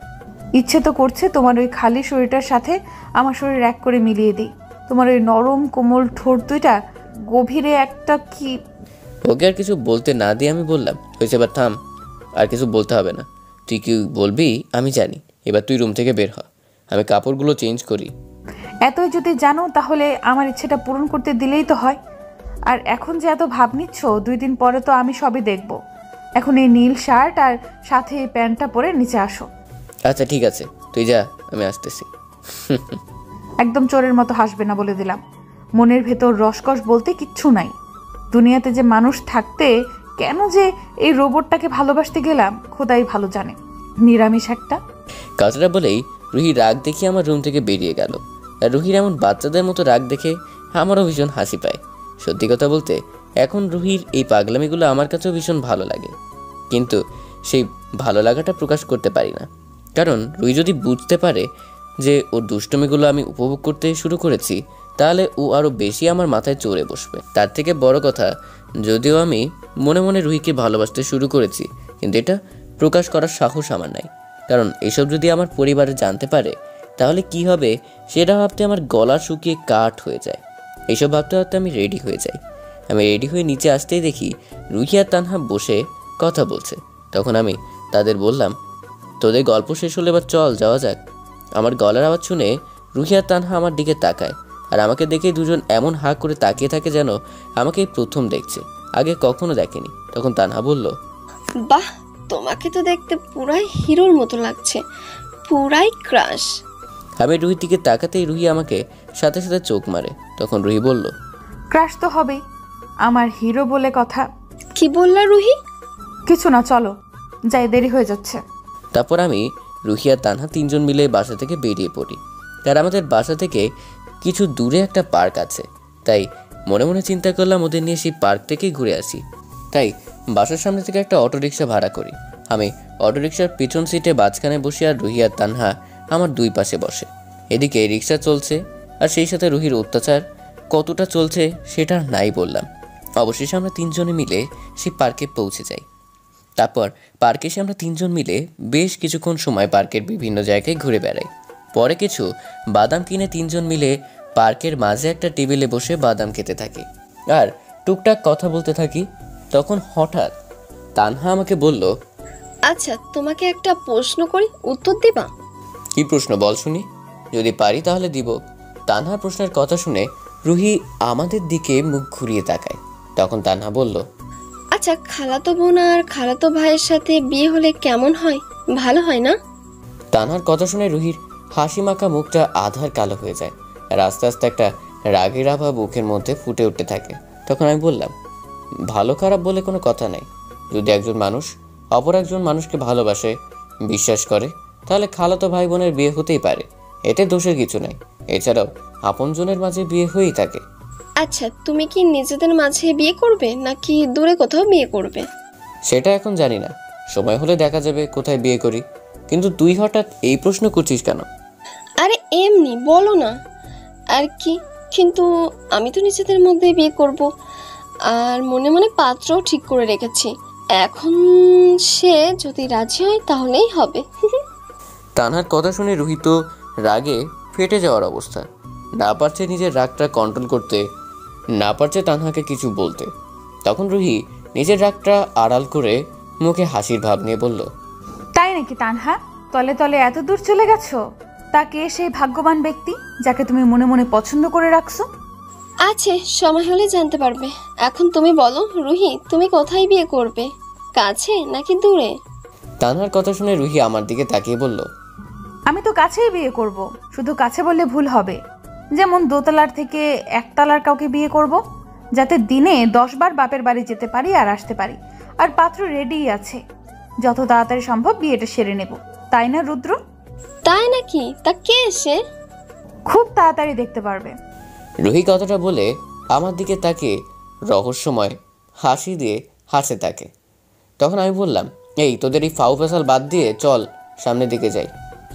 ইচ্ছে তো করছে তোমার ওই খালি শরীরটার সাথে আমার শরীর এক করে মিলিয়ে দিই, তোমার ওই নরম কোমল ঠোঁট দুইটা গভীরে একটা কি। ওকে আর কিছু বলতে না দিয়ে আমি বললাম, হয়েছে এবার থাম, আর কিছু বলতে হবে না। তুই কি বলবি আমি জানি, এবার তুই রুম থেকে বের হ, আমি কাপড়গুলো চেঞ্জ করি। এতই যদি জানো তাহলে আমার ইচ্ছেটা পূরণ করতে দিলেই তো হয়। আর এখন যে এত ভাব নিচ্ছ, 2 দিন পরে তো আমি সবই দেখব। এখন এই নীল শার্ট আর সাথে এই প্যান্টটা পরে নিচে আসো। আচ্ছা ঠিক আছে, তুই যা, আমি আসতেছি। একদম চোরের মতো হাসবে না বলে দিলাম। মনের ভেতর রসকস বলতে কিচ্ছু নাই। দুনিয়াতে যে মানুষ থাকতে কেন যে এই রোবটটাকে ভালোবাসতে গেলাম খোদাই ভালো জানে। নিরামিষ একটা। কথাটা বলেই রুহি রাগ দেখে আমার রুম থেকে বেরিয়ে গেল। আর রুহির এমন বাচ্চাদের মতো রাগ দেখে আমারও ভীষণ হাসি পায়। সত্যি কথা বলতে এখন রুহির এই পাগলামিগুলো আমার কাছেও ভীষণ ভালো লাগে, কিন্তু সেই ভালো লাগাটা প্রকাশ করতে পারি না, কারণ রুহি যদি বুঝতে পারে যে ওর দুষ্টুমিগুলো আমি উপভোগ করতে শুরু করেছি, তাহলে ও আরও বেশি আমার মাথায় চড়ে বসবে। তার থেকে বড় কথা, যদিও আমি মনে মনে রুহিকে ভালোবাসতে শুরু করেছি, কিন্তু এটা প্রকাশ করার সাহস আমার নাই। কারণ এসব যদি আমার পরিবারে জানতে পারে তাহলে কি হবে সেটা ভাবতে আমার গলা শুকিয়ে কাঠ হয়ে যায়। এইসব ভাবতে ভাবতে আমি রেডি হয়ে যাই। আমি রেডি হয়ে নিচে আসতেই দেখি রুহি আর তানহা বসে কথা বলছে। তখন আমি তাদের বললাম, তোদের গল্প শেষ হলে এবার চল যাওয়া যাক। আমার গলার আওয়াজ শুনে রুহি আর তানহা আমার দিকে তাকায়, আর আমাকে দেখে দুজন এমন হাঁ করে তাকিয়ে থাকে যেন আমাকে প্রথম দেখছে, আগে কখনো দেখেনি। তখন তানহা বলল, বাহ, তোমাকে তো দেখতে পুরাই হিরোর মতো লাগছে, পুরাই ক্রাশ। আমি রুহির দিকে তাকাতেই রুহি আমাকে সাথে সাথে চোখ মারে। তখন রুহি বলল, ক্রাশ তো হবেই, আমার হিরো বলে কথা। কি বললা রুহি? কিছু না, চলো যাই, দেরি হয়ে যাচ্ছে। তারপর আমি, রুহি আর তানহা তিনজন মিলে বাসা থেকে বেরিয়ে পড়ি। আর আমাদের বাসা থেকে কিছু দূরে একটা পার্ক আছে, তাই মনে মনে চিন্তা করলাম ওদের নিয়ে সেই পার্ক থেকেই ঘুরে আসি। তাই বাসার সামনে থেকে একটা অটোরিকশা ভাড়া করি। আমি অটোরিকশার পিছন সিটে মাঝখানে বসি, আর রুহি আর তানহা আমার দুই পাশে বসে। এদিকে রিক্সা চলছে, আর সেই সাথে রুহির অত্যাচার কতটা চলছে সেটা নাই বললাম। অবশেষে আমরা তিনজনে মিলে সেই পার্কে পৌঁছে যাই। তারপর পার্কে এসে আমরা তিনজন মিলে বেশ কিছুক্ষণ সময় পার্কের বিভিন্ন জায়গায় ঘুরে বেড়াই। পরে কিছু বাদাম কিনে তিনজন মিলে পার্কের মাঝে একটা টেবিলে বসে বাদাম খেতে থাকি আর টুকটাক কথা বলতে থাকি। তখন হঠাৎ তানহা আমাকে বলল, আচ্ছা, তোমাকে একটা প্রশ্ন করি, উত্তর দিবা? কি প্রশ্ন বল শুনি, যদি পারি তাহলে দিব। তানহার প্রশ্নের কথা শুনে রুহি আমাদের দিকে মুখ ঘুরিয়ে তাকায়। তখন তানহা বলল, আচ্ছা, খালাতো বোন আর খালাতো ভাইয়ের সাথে বিয়ে হলে কেমন হয়? ভালো হয় না? তানহার কথা শুনে রুহির হাসি মাখা মুখটা আধার কালো হয়ে যায়, আর আস্তে আস্তে একটা রাগের আভা বুকের মধ্যে ফুটে উঠতে থাকে। তখন আমি বললাম, ভালো খারাপ বলে কোনো কথা নাই। যদি একজন মানুষ অপর একজন মানুষকে ভালোবাসে, বিশ্বাস করে, তাহলে খালাতো ভাই বোনের বিয়ে হতেই পারে, এতে দোষের কিছু নাই। এছাড়াও আপনজনের মাঝে বিয়ে হয়েই থাকে। আচ্ছা, তুমি কি নিজেদের মাঝে বিয়ে করবে নাকি দূরে কোথাও বিয়ে করবে? সেটা এখন জানি না, সময় হলে দেখা যাবে কোথায় বিয়ে করি। কিন্তু তুই হঠাৎ এই প্রশ্ন করছিস কেন? আরে এমনি বলো না আর কি। কিন্তু আমি তো নিজেদের মধ্যে বিয়ে করব, আর মনে মনে পাত্রও ঠিক করে রেখেছি। এখন সে যদি রাজি হয় তাহলেই হবে। তানহার কথা শুনে রুহি তো রাগে ফেটে যাওয়ার অবস্থা, না পারছে নিজের রাগটা কন্ট্রোল করতে, না পারছে তানহাকে কিছু বলতে। তখন রুহি নিজের রাগটা আড়াল করে মুখে হাসির ভাব নিয়ে বলল, তাই নাকি তানহা, তলে তলে এত দূর চলে গেছো? তা কে সেই ভাগ্যবান ব্যক্তি যাকে তুমি মনে মনে পছন্দ করে রাখছো? আছে, সময় হলে জানতে পারবে। এখন তুমি বলো রুহি, তুমি কোথায় বিয়ে করবে, কাছে নাকি দূরে? তানহার কথা শুনে রুহি আমার দিকে তাকিয়ে বলল, আমি তো কাছেই বিয়ে করব। শুধু কাছে বললে ভুল হবে, যেমন দোতলার থেকে একতলার কাউকে বিয়ে করব, যাতে দিনে 10 বার বাপের বাড়ি যেতে পারি আর আসতে পারি। আর পাত্র রেডিই আছে, যত তাড়াতাড়ি সম্ভব বিয়েটা সেরে নেব। তাই না রুদ্র? তাই নাকি? তা কে এসে? খুব তাড়াতাড়ি দেখতে পারবে। রুহি কথাটা বলে আমার দিকে তাকিয়ে রহস্যময় হাসি দিয়ে হাসে থাকে। তখন আমি বললাম, এই তোদের এই ফাউ ফেসাল বাদ দিয়ে চল সামনের দিকে যাই,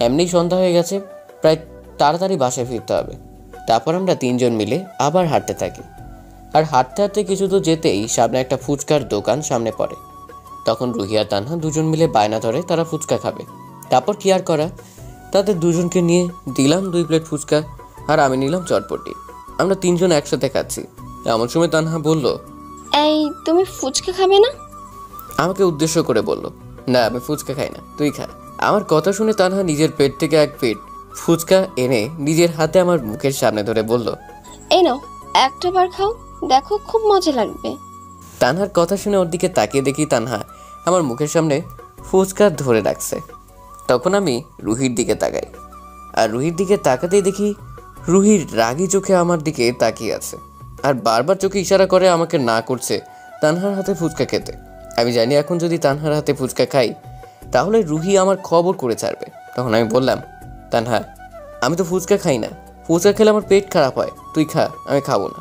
এমনি সন্ধ্যা হয়ে গেছে, প্রায় তাড়াতাড়ি বাসায় ফিরতে হবে। তারপর আমরা তিনজন মিলে আবার হাঁটতে থাকি। আর হাঁটতে হাঁটতে কিছু তো যেতেই সামনে একটা ফুচকার দোকান সামনে পড়ে। তখন রুহি আর তানহা দুজন মিলে বায়না ধরে তারা ফুচকা খাবে। তারপর কি আর করা, তাদের দুজনকে নিয়ে দিলাম 2 প্লেট ফুচকা, আর আমি নিলাম চটপটি। আমরা তিনজন একসাথে খাচ্ছি। এমন সময় তানহা বলল, এই তুমি ফুচকা খাবে না? আমাকে উদ্দেশ্য করে বলল, না আমি ফুচকা খাই না, তুই খা। আমার কথা শুনে তানহা নিজের পেট থেকে 1 প্লেট ফুচকা এনে নিজের হাতে আমার মুখের সামনে ধরে বলল, এই নাও, একটা বার খাও, দেখো খুব মজা লাগবে। তানহার কথা শুনে ওর দিকে তাকিয়ে দেখি তানহা আমার মুখের সামনে ফুচকা ধরে রাখছে। তখন আমি রুহির দিকে তাকাই, আর রুহির দিকে তাকাতেই দেখি রুহির রাগী চোখে আমার দিকে তাকিয়ে আছে, আর বারবার চোখে ইশারা করে আমাকে না করছে তানহার হাতে ফুচকা খেতে। আমি জানি এখন যদি তানহার হাতে ফুচকা খাই তাহলে রুহি আমার খবর করে ছাড়বে। তখন আমি বললাম, তানহা আমি তো ফুচকা খাই না, ফুচকা খেলে আমার পেট খারাপ হয়, তুই খা, আমি খাবো না।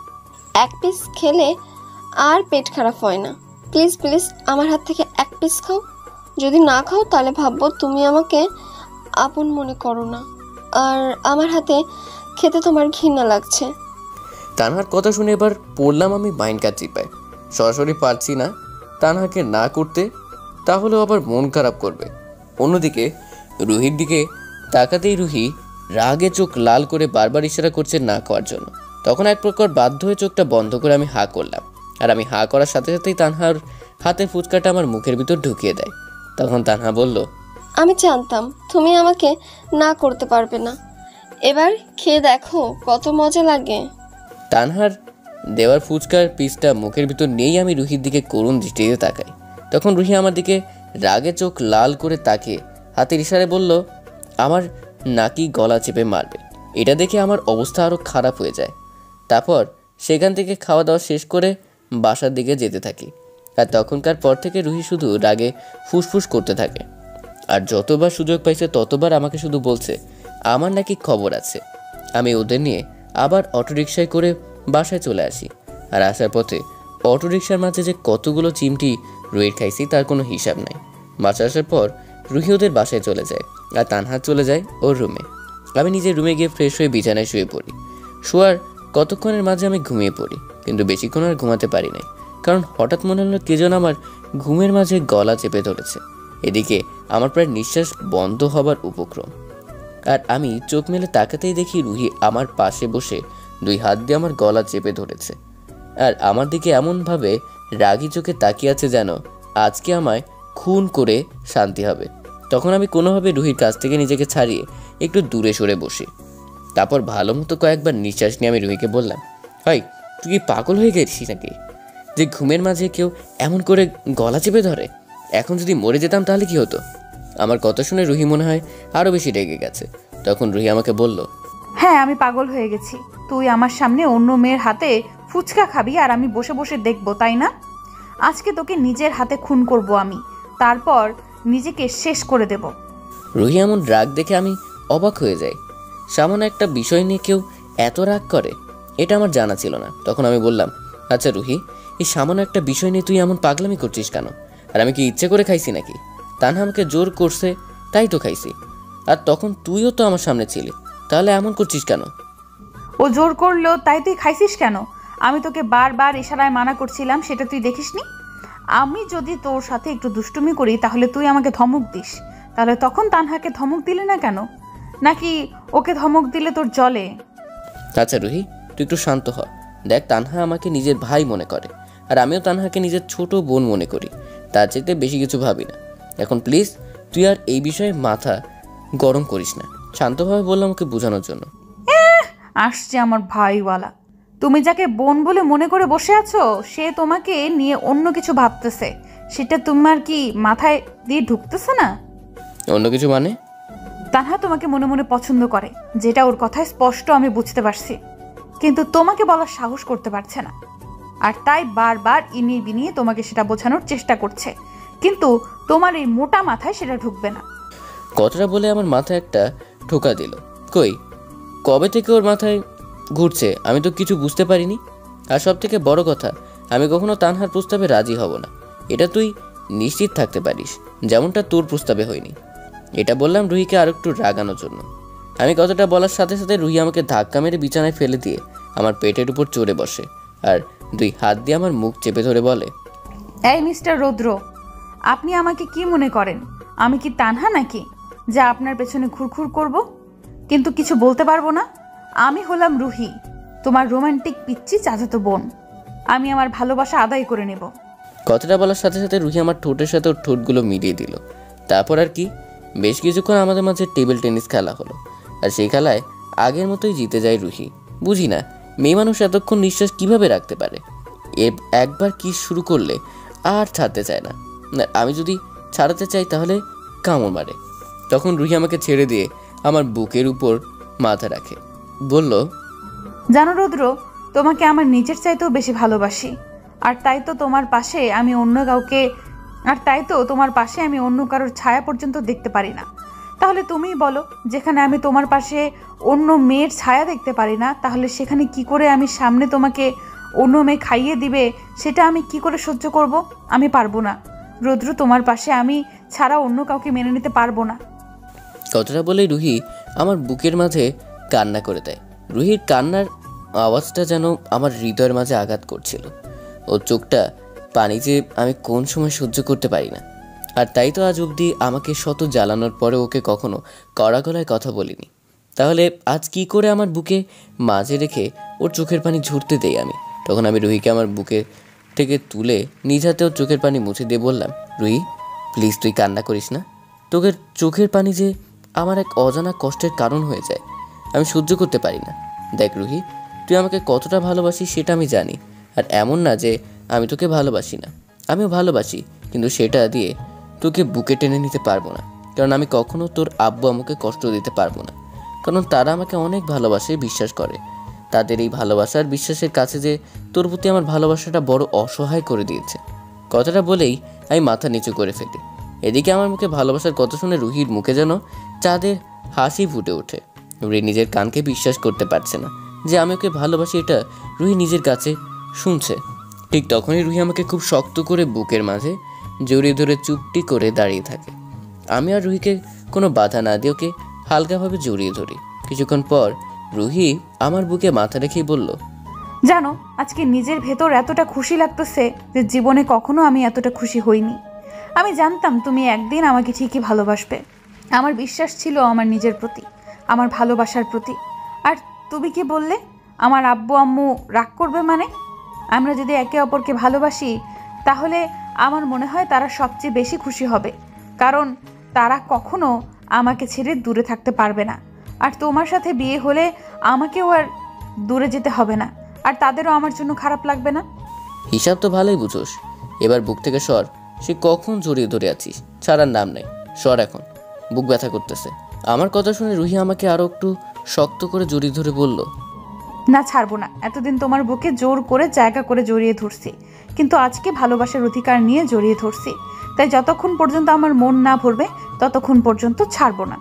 1 পিস খেলে আর পেট খারাপ হয় না। প্লিজ প্লিজ আমার হাত থেকে 1 পিস খাও। যদি না খাও তাহলে ভাববো তুমি আমাকে আপন মনে করো না। আর আমার হাতে খেতে তোমার ঘৃণা লাগছে। তানহার কথা শুনে এবার পড়লাম আমি মাইন্ড কাজ চিপায়। সরাসরি পারছি না তানহাকে না করতে, তাহলেও আবার মন খারাপ করবে। অন্যদিকে রুহির দিকে তাকাতেই রুহি রাগে চোখ লাল করে বারবার ইশারা করছে না খাওয়ার জন্য। তখন এক প্রকার বাধ্য হয়ে চোখটা বন্ধ করে আমি হা করলাম, আর আমি হা করার সাথে সাথেই তানহার হাতের ফুচকাটা আমার মুখের ভিতর ঢুকিয়ে দেয়। তখন তানহা বলল, আমি জানতাম তুমি আমাকে না করতে পারবে না, এবার খেয়ে দেখো কত মজা লাগে। তানহার দেওয়ার ফুচকার পিসটা মুখের ভিতর নিয়েই আমি রুহির দিকে করুণ দৃষ্টিতে তাকাই। তখন রুহি আমার দিকে রাগে চোখ লাল করে তাকিয়ে হাতের ইশারায় বলল, আমার নাকি গলা চেপে মারবে। এটা দেখে আমার অবস্থা আরও খারাপ হয়ে যায়। তারপর সেখান থেকে খাওয়া দাওয়া শেষ করে বাসার দিকে যেতে থাকি। আর তখনকার পর থেকে রুহি শুধু রাগে ফুসফুস করতে থাকে, আর যতবার সুযোগ পাইছে ততবার আমাকে শুধু বলছে আমার নাকি খবর আছে। আমি ওদের নিয়ে আবার অটোরিকশায় করে বাসায় চলে আসি। আর আসার পথে অটোরিকশার মাঝে যে কতগুলো চিমটি রুহির খাইছি তার কোনো হিসাব নাই। বাসা আসার পর রুহি ওদের বাসায় চলে যায়, আর তানহা চলে যায় ওর রুমে। আমি নিজের রুমে গিয়ে ফ্রেশ হয়ে বিছানায় শুয়ে পড়ি। শোয়ার কতক্ষণের মাঝে আমি ঘুমিয়ে পড়ি, কিন্তু বেশিক্ষণ আর ঘুমাতে পারি নাই, কারণ হঠাৎ মনে হলো কে যেন আমার ঘুমের মাঝে গলা চেপে ধরেছে। এদিকে আমার প্রায় নিঃশ্বাস বন্ধ হবার উপক্রম, আর আমি চোখ মেলে তাকাতেই দেখি রুহি আমার পাশে বসে 2 হাত দিয়ে আমার গলা চেপে ধরেছে, আর আমার দিকে এমনভাবে রাগি চোখে তাকিয়ে আছে যেন আজকে আমায় খুন করে শান্তি হবে। তখন আমি কোনোভাবে রুহির কাছ থেকে নিজেকে ছাড়িয়ে একটু দূরে সরে বসি। তারপর ভালো মতো কয়েকবার নিঃশ্বাস নিয়ে আমি রুহিকে বললাম, ভাই তুই কি পাগল হয়ে গেছিস নাকি, যে ঘুমের মাঝে কেউ এমন করে গলা চেপে ধরে? এখন যদি মরে যেতাম তাহলে কি হতো? আমার কথা শুনে রুহি মনে হয় আরও বেশি রেগে গেছে। তখন রুহি আমাকে বলল, হ্যাঁ আমি পাগল হয়ে গেছি। তুই আমার সামনে অন্য মেয়ের হাতে ফুচকা খাবি আর আমি বসে বসে দেখবো, তাই না? আজকে তোকে নিজের হাতে খুন করব আমি, তারপর নিজেকে শেষ করে দেব। রুহি এমন রাগ দেখে আমি অবাক হয়ে যাই। সামান্য একটা বিষয় নিয়ে কেউ এত রাগ করে, এটা আমার জানা ছিল না। তখন আমি বললাম, আচ্ছা রুহি, এই সামান্য একটা বিষয় নিয়ে তুই এমন পাগলামি করছিস কেন? আর আমি কি ইচ্ছে করে খাইছি নাকি? তানহা আমাকে জোর করছে তাই তো খাইছি। আর তখন তুইও তো আমার সামনে ছিলি, তাহলে এমন করছিস কেন? ও জোর করলো তাই তুই খাইছিস কেন? আমি তোকে বারবার ইশারায় মানা করছিলাম, সেটা তুই দেখিসনি? আমি যদি তোর সাথে একটু দুষ্টুমি করি তাহলে তুই আমাকে ধমক দিস, তাহলে তখন তানহাকে ধমক দিলে না কেন? নাকি ওকে ধমক দিলে তোর জলে? আচ্ছা রুহি, তুই একটু শান্ত হ। দেখ, তানহা আমাকে নিজের ভাই মনে করে, আর আমিও তানহাকে নিজের ছোট বোন মনে করি। তার চাইতে বেশি কিছু ভাবি না। এখন প্লিজ তুই আর এই বিষয়ে মাথা গরম করিস না। শান্তভাবে বললাম ওকে বোঝানোর জন্য। আসছে আমার ভাইওয়ালা। তুমি যাকে বোন বলে মনে করে বসে আছো সে তোমাকে নিয়ে অন্য কিছু ভাবতেছে, সেটা তোমার কি মাথায় দিয়ে ঢুকতেছে না? অন্য কিছু মানে? তানহা তোমাকে মনে মনে পছন্দ করে, যেটা ওর কথায় স্পষ্ট আমি বুঝতে পারছি, কিন্তু তোমাকে বলার সাহস করতে পারছে না। আর তাই বারবার ইনিয়ে বিনিয়ে তোমাকে সেটা বোঝানোর চেষ্টা করছে, কিন্তু তোমার এই মোটা মাথায় সেটা ঢুকবে না। কথাটা বলে আমার মাথায় একটা ঠোকা দিল। কই, কবে থেকে ওর মাথায় ঘুরছে আমি তো কিছু বুঝতে পারিনি। আর সব থেকে বড় কথা, আমি কখনো তানহার প্রস্তাবে রাজি হব না, এটা তুই নিশ্চিত থাকতে পারিস, যেমনটা তোর প্রস্তাবে হয়নি। এটা বললাম রুহিকে আর একটু রাগানোর জন্য। আমি কথাটা বলার সাথে সাথে রুহি আমাকে ধাক্কা মেরে বিছানায় ফেলে দিয়ে আমার পেটের উপর চড়ে বসে, আর 2 হাত দিয়ে আমার মুখ চেপে ধরে বলে, এই মিস্টার রৌদ্র, আপনি আমাকে কি মনে করেন? আমি কি তানহা নাকি যা আপনার পেছনে ঘুরঘুর করব কিন্তু কিছু বলতে পারবো না? আমি হলাম রুহি, তোমার রোমান্টিক পিচ্চি চাচাতো বোন। আমি আমার ভালোবাসা আদায় করে নেব। কথাটা বলার সাথে সাথে রুহি আমার ঠোঁটের সাথে ওর ঠোঁটগুলো মিলিয়ে দিল। তারপর আর কি, বেশ কিছুক্ষণ আমাদের মাঝে টেবিল টেনিস খেলা হলো, আর সেই খেলায় আগের মতোই জিতে যায় রুহি। বুঝি না মেয়ে মানুষ এতক্ষণ নিঃশ্বাস কিভাবে রাখতে পারে। একবার কি শুরু করলে আর ছাড়তে চায় না। আমি যদি ছাড়াতে চাই তাহলে কামড় মারে। তখন রুহি আমাকে ছেড়ে দিয়ে আমার বুকের উপর মাথা রাখে, বলল, জানো রৌদ্র, তোমাকে আমার নিজের চাইতেও বেশি ভালোবাসি, আর তাই তো তোমার পাশে আমি অন্য কারোর ছায়া পর্যন্ত দেখতে পারি না। তাহলে তুমিই বলো, যেখানে আমি তোমার পাশে অন্য মেয়ের ছায়া দেখতে পারি না, তাহলে সেখানে কি করে আমি সামনে তোমাকে অন্য মেয়ে খাইয়ে দিবে সেটা আমি কি করে সহ্য করব? আমি পারবো না রৌদ্র, তোমার পাশে আমি ছাড়া অন্য কাউকে মেনে নিতে পারবো না। কথাটা বলেই রুহি আমার বুকের মাঝে কান্না করে দেয়। রুহির কান্নার আওয়াজটা যেন আমার হৃদয়ের মাঝে আঘাত করছিল। ওর চোখটা পানি যে আমি কোন সময় সহ্য করতে পারি না। আর তাই তো আজ অবধি আমাকে শত জ্বালানোর পরে ওকে কখনো কড়া গলায় কথা বলিনি। তাহলে আজ কি করে আমার বুকে মাঝে রেখে ওর চোখের পানি ঝরতে দেই আমি? তখন আমি রুহিকে আমার বুকে থেকে তুলে নিজ হাতে ওর চোখের পানি মুছে দিয়ে বললাম, রুহি প্লিজ তুই কান্না করিস না। তোকে চোখের পানি যে আমার এক অজানা কষ্টের কারণ হয়ে যায়, আমি সহ্য করতে পারি না। দেখ রুহি, তুই আমাকে কতটা ভালোবাসিস সেটা আমি জানি। আর এমন না যে আমি তোকে ভালোবাসি না, আমিও ভালোবাসি, কিন্তু সেটা দিয়ে তোকে বুকে টেনে নিতে পারবো না। কারণ আমি কখনো তোর আব্বু আমাকে কষ্ট দিতে পারবো না, কারণ তারা আমাকে অনেক ভালোবাসে, বিশ্বাস করে। তাদের এই ভালোবাসার বিশ্বাসের কাছে যে তোর প্রতি আমার ভালোবাসাটা বড় অসহায় করে দিয়েছে। কথাটা বলেই আমি মাথা নিচু করে ফেলি। এদিকে আমার মুখে ভালোবাসার কথা শুনে রুহির মুখে যেন চাঁদের হাসি ফুটে ওঠে। রুহি নিজের কানকে বিশ্বাস করতে পারছে না যে আমি ওকে ভালোবাসি, এটা রুহি নিজের কাছে শুনছে। ঠিক তখনই রুহি আমাকে খুব শক্ত করে বুকের মাঝে জড়িয়ে ধরে চুপটি করে দাঁড়িয়ে থাকে। আমি আর রুহিকে কোনো বাধা না দিয়ে ওকে হালকাভাবে জড়িয়ে ধরি। কিছুক্ষণ পর রুহি আমার বুকে মাথা রেখেই বলল, জানো, আজকে নিজের ভেতর এতটা খুশি লাগতেছে যে জীবনে কখনো আমি এতটা খুশি হইনি। আমি জানতাম তুমি একদিন আমাকে ঠিকই ভালোবাসবে। আমার বিশ্বাস ছিল আমার নিজের প্রতি, আমার ভালোবাসার প্রতি। আর তুমি কি বললে আমার আব্বু আম্মু রাগ করবে? মানে আমরা যদি একে অপরকে ভালোবাসি তাহলে আমার মনে হয় তারা সবচেয়ে বেশি খুশি হবে, কারণ তারা কখনো আমাকে ছেড়ে দূরে থাকতে পারবে না। আর তোমার সাথে বিয়ে হলে আমাকেও আর দূরে যেতে হবে না, আর তাদেরও আমার জন্য খারাপ লাগবে না। হিসাব তো ভালোই বুঝোস, এবার বুক থেকে সর। সে কখন জড়িয়ে ধরে আছিস, ছাড়ার নাম নেই, সর এখন, বুক ব্যথা করতেছে। আমার কথা শুনে রুহি আমাকে আরও একটু শক্ত করে জড়িয়ে ধরে বলল, না, ছাড়বো না। এতদিন তোমার বুকে জোর করে জায়গা করে জড়িয়ে ধরছি, কিন্তু আজকে ভালোবাসার অধিকার নিয়ে জড়িয়ে ধরছি। তাই যতক্ষণ পর্যন্ত আমার মন না ভরবে ততক্ষণ পর্যন্ত ছাড়বো না।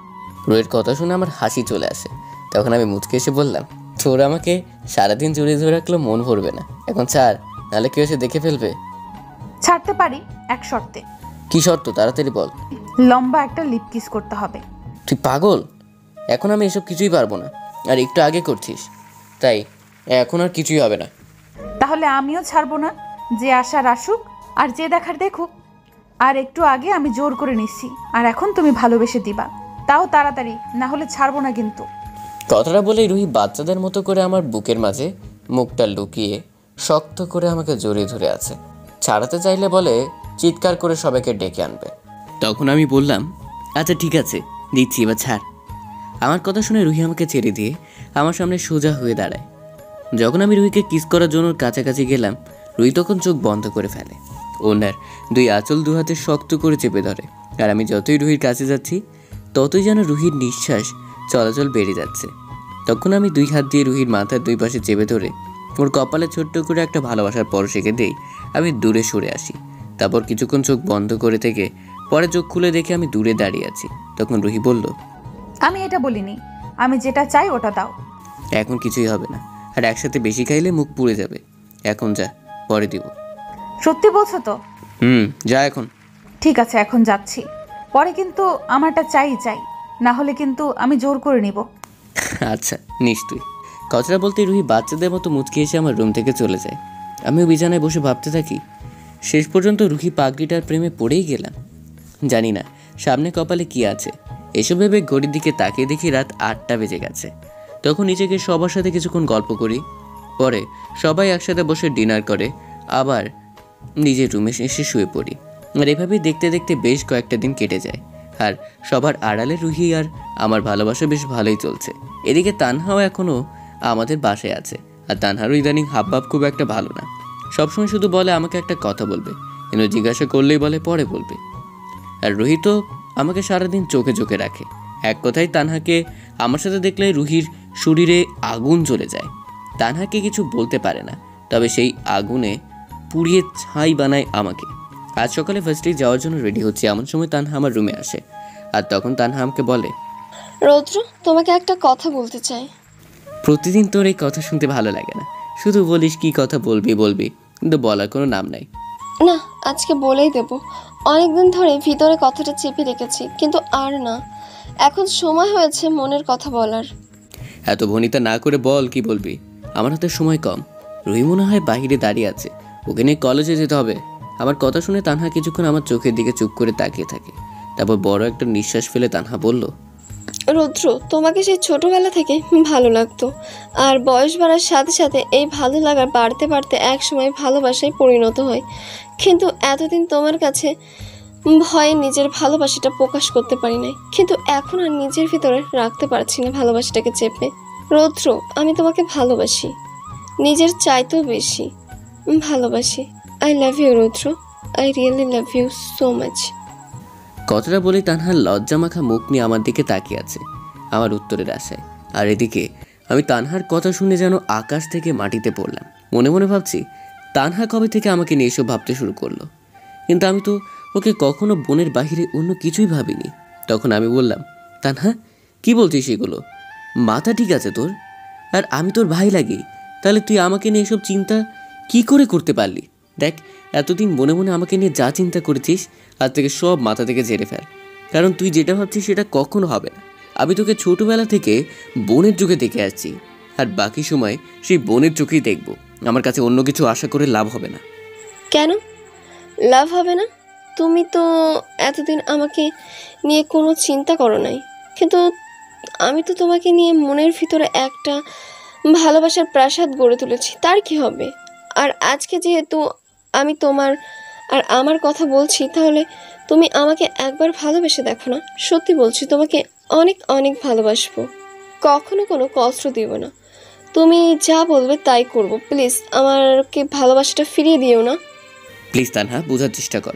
রুহির কথা শুনে আমার হাসি চলে আসে। তখন আমি মুচকে এসে বললাম, তোর আমাকে সারাদিন জড়িয়ে ধরে রাখলেও মন ভরবে না, এখন ছাড়, নাহলে কেউ এসে দেখে ফেলবে। ছাড়তে পারি এক শর্তে। কি শর্ত, তাড়াতাড়ি বল। লম্বা একটা লিপ কিস করতে হবে। তুই পাগল? এখন আমি এসব কিছুই পারবো না, আর একটু আগে করছিস, তাই এখন আর কিছুই হবে না। তাহলে আমিও ছাড়বো না। যে আসার আসুক আর যে দেখার দেখুক। আর একটু আগে আমি জোর করে নিচ্ছি, আর এখন তুমি ভালোবেসে দিবা, তাও তাড়াতাড়ি, না হলে ছাড়বো না কিন্তু। কথাটা বলেই রুহি বাচ্চাদের মতো করে আমার বুকের মাঝে মুখটা লুকিয়ে শক্ত করে আমাকে জড়িয়ে ধরে আছে। ছাড়াতে চাইলে বলে চিৎকার করে সবাইকে ডেকে আনবে। তখন আমি বললাম, আচ্ছা ঠিক আছে, দিচ্ছি, এবার ছাড়। আমার কথা শুনে রুহি আমাকে ছেড়ে দিয়ে আমার সামনে সোজা হয়ে দাঁড়ায়। যখন আমি রুহিকে কিস করার জন্য কাছাকাছি গেলাম, রুহি তখন চোখ বন্ধ করে ফেলে। ওনার দুই আঁচল দু হাতে শক্ত করে চেপে ধরে। আর আমি যতই রুহির কাছে যাচ্ছি ততই যেন রুহির নিঃশ্বাস চলাচল বেড়ে যাচ্ছে। তখন আমি দুই হাত দিয়ে রুহির মাথার দুই পাশে চেপে ধরে ওর কপালে ছোট্ট করে একটা ভালোবাসার পরশ এঁকে দেই। আমি দূরে সরে আসি। তারপর কিছুক্ষণ চোখ বন্ধ করে থেকে পরে চোখ খুলে দেখে আমি দূরে দাঁড়িয়ে আছি। তখন রুহি বলল, আমি এটা বলিনি, আমি যেটা চাই ওটা দাও। এখন কিছুই হবে না, আর একসাথে বেশি খাইলে মুখ পুড়ে যাবে। এখন যা, পরে দিব। সত্যি বলছো তো? যা এখন। ঠিক আছে, এখন যাচ্ছি। পরে কিন্তু আমারটা চাই, না হলে কিন্তু আমি জোর করে নিব। আচ্ছা নিশ্চয়ই। কথাটা বলতে রুহি বাচ্চাদের মতো মুচকি এসে আমার রুম থেকে চলে যায়। আমিও বিছানায় বসে ভাবতে থাকি। শেষ পর্যন্ত রুহি পাগড়িটার প্রেমে পড়েই গেলাম। জানি না সামনে কপালে কি আছে। এসব ভেবে ঘড়ির দিকে তাকিয়ে দেখি রাত 8টা বেজে গেছে। তখন নিজেকে সবার সাথে কিছুক্ষণ গল্প করি। পরে সবাই একসাথে বসে ডিনার করে আবার নিজের রুমে এসে শুয়ে পড়ি। আর এভাবেই দেখতে দেখতে বেশ কয়েকটা দিন কেটে যায়। আর সবার আড়ালে রুহি আর আমার ভালোবাসা বেশ ভালোই চলছে। এদিকে তানহাও এখনও আমাদের বাসায় আছে। আর তানহারও ইদানিং হাবভাব খুব একটা ভালো না। সবসময় শুধু বলে আমাকে একটা কথা বলবে, কিন্তু জিজ্ঞাসা করলেই বলে পরে বলবে। আর রুহি তো আমাকে সারাদিন চোখে চোখে রাখে। এক কথায় তানহাকে আমার সাথে দেখলে রুহির শরীরে আগুন জ্বলে যায়। তানহাকে কিছু বলতে পারে না, তবে সেই আগুনে পুড়িয়ে ছাই বানায় আমাকে। আজ সকালে ফার্স্টে যাওয়ার জন্য রেডি হচ্ছে, এমন সময় তানহা আমার রুমে আসে। আর তখন তানহা আমাকে বলে, রৌদ্র, তোমাকে একটা কথা বলতে চাই। প্রতিদিন তোর এই কথা শুনতে ভালো লাগে না, শুধু বলিস কি কথা বলবি, কিন্তু বলার কোনো নাম নাই। না, আজকে বলেই দেব। অনেকদিন ধরে ভিতরে কথাটা চেপে রেখেছি, কিন্তু আর না। এখন সময় হয়েছে মনের কথা বলার। এত ভনিতা না করে বল, কি বলবি? আমার হাতে সময় কম। রুহি মনে হয় বাহিরে দাঁড়িয়ে আছে, ওকে নিয়ে কলেজে যেতে হবে। আমার কথা শুনে তানহা কিছুক্ষণ আমার চোখের দিকে চুপ করে তাকিয়ে থাকে। তারপর বড় একটা নিঃশ্বাস ফেলে তানহা বলল, রুদ্র, তোমাকে সেই ছোটবেলা থেকে ভালো লাগতো, আর বয়স বাড়ার সাথে সাথে এই ভালো লাগা বাড়তে বাড়তে একসময় ভালোবাসায় পরিণত হয়। কিন্তু এতদিন তোমার কাছে ভয়ে নিজের ভালোবাসাটা প্রকাশ করতে পারি নাই, কিন্তু এখন আর নিজের ভিতরে রাখতে পারছি না ভালোবাসাটাকে চেপে। রুদ্র, আমি তোমাকে ভালোবাসি, নিজের চাইতেও বেশি ভালোবাসি। I love you Rudra, I really love you so much. কথাটা বলে তানহার লজ্জা মাখা মুখ নিয়ে আমার দিকে তাকিয়ে আছে আমার উত্তরের আশায়। আর এদিকে আমি তানহার কথা শুনে যেন আকাশ থেকে মাটিতে পড়লাম। মনে মনে ভাবছি, তানহা কবে থেকে আমাকে নিয়ে এসব ভাবতে শুরু করলো? কিন্তু আমি তো ওকে কখনো বোনের বাহিরে অন্য কিছুই ভাবিনি। তখন আমি বললাম, তানহা কি বলছিস এগুলো? মাথা ঠিক আছে তোর? আর আমি তোর ভাই লাগি, তাহলে তুই আমাকে নিয়ে এসব চিন্তা কি করে করতে পারলি? দেখ, এতদিন মনে মনে আমাকে নিয়ে যা চিন্তা করেছিস আজ থেকে সব মাথা থেকে ঝেড়ে ফেল, কারণ তুই যেটা ভাবছিস সেটা কখনো হবে না। আমি তোকে ছোটবেলা থেকে বোনের চোখে দেখে আসছি, আর বাকি সময় সেই বোনের চোখেই দেখব। আমার কাছে অন্য কিছু আশা করে লাভ হবে না। কেন লাভ হবে না? তুমি তো এতদিন আমাকে নিয়ে কোনো চিন্তা করো নাই, কিন্তু আমি তো তোমাকে নিয়ে মনের ভিতরে একটা ভালোবাসার প্রাসাদ গড়ে তুলেছি, তার কি হবে? আর আজকে যেহেতু আমি তোমার আর আমার কথা বলছি, তাহলে তুমি আমাকে একবার ভালোবেসে দেখো না। সত্যি বলছি, তোমাকে অনেক অনেক ভালোবাসবো, কখনো কোনো কষ্ট দিব না। তুমি যা বলবে তাই করব। প্লিজ আমাকে ভালোবাসাটা ফিরিয়ে দিও না। প্লিজ তানহা, বোঝার চেষ্টা কর।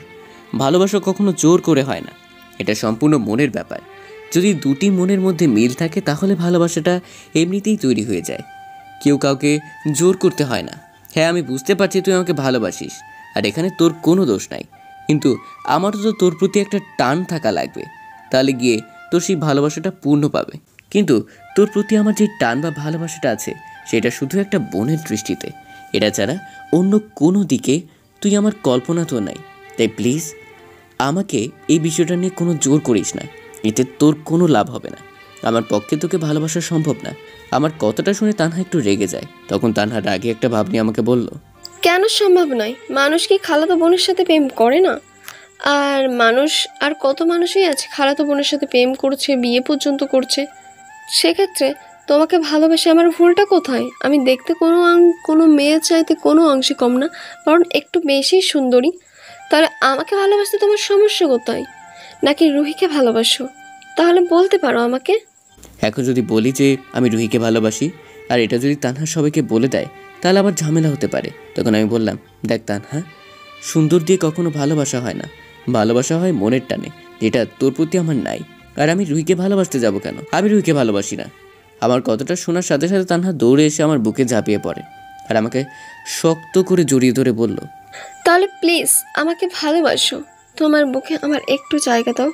ভালোবাসা কখনো জোর করে হয় না, এটা সম্পূর্ণ মনের ব্যাপার। যদি দুটি মনের মধ্যে মিল থাকে তাহলে ভালোবাসাটা এমনিতেই তৈরি হয়ে যায়, কেউ কাউকে জোর করতে হয় না। হ্যাঁ, আমি বুঝতে পারছি তুই আমাকে ভালোবাসিস, আর এখানে তোর কোনো দোষ নাই, কিন্তু আমারও তো তোর প্রতি একটা টান থাকা লাগবে, তাহলে গিয়ে তোর সেই ভালোবাসাটা পূর্ণ পাবে। কিন্তু তোর প্রতি আমার যে টান বা ভালোবাসাটা আছে সেটা শুধু একটা বোনের দৃষ্টিতে, এটা ছাড়া অন্য কোনো দিকে তুই আমার কল্পনা তো নাই। তাই প্লিজ আমাকে এই বিষয়টা নিয়ে কোনো জোর করিস না, এতে তোর কোনো লাভ হবে না। আমার পক্ষে তোকে ভালোবাসা সম্ভব না। আমার কথাটা শুনে তানহা একটু রেগে যায়। তখন তানহা রাগে একটা ভাব নিয়ে আমাকে বলল, কেন সম্ভব নয়? মানুষ কি খালাতো বোনের সাথে প্রেম করে না? আর মানুষ, আর কত মানুষই আছে খালাতো বোনের সাথে প্রেম করছে, বিয়ে পর্যন্ত করছে। সেক্ষেত্রে তোমাকে ভালোবেসে আমার ভুলটা কোথায়? আমি দেখতে কোনো মেয়ের চাইতে কোনো অংশে কম না, কারণ একটু বেশি সুন্দরী। তাহলে আমাকে ভালোবাসতে তোমার সমস্যা কোথায়? নাকি রুহিকে ভালোবাসো? তাহলে বলতে পারো আমাকে। এখন যদি বলি যে আমি রুহিকে ভালোবাসি, আর এটা যদি তানহা সবাইকে বলে দেয় তাহলে আবার ঝামেলা হতে পারে। তখন আমি বললাম, দেখ তানহা, সুন্দর দিয়ে কখনো ভালোবাসা হয় না, ভালোবাসা হয় মনের টানে, যেটা তোর প্রতি আমার নাই। আর আমি রুহিকে ভালোবাসতে যাব কেন? আমি রুহিকে ভালোবাসি না। আমার কথাটা শোনার সাথে সাথে তানহা দৌড়ে এসে আমার বুকে ঝাঁপিয়ে পড়ে আর আমাকে শক্ত করে জড়িয়ে ধরে বলল, তাহলে প্লিজ আমাকে ভালোবাসো, তোমার বুকে আমার একটু জায়গা দাও।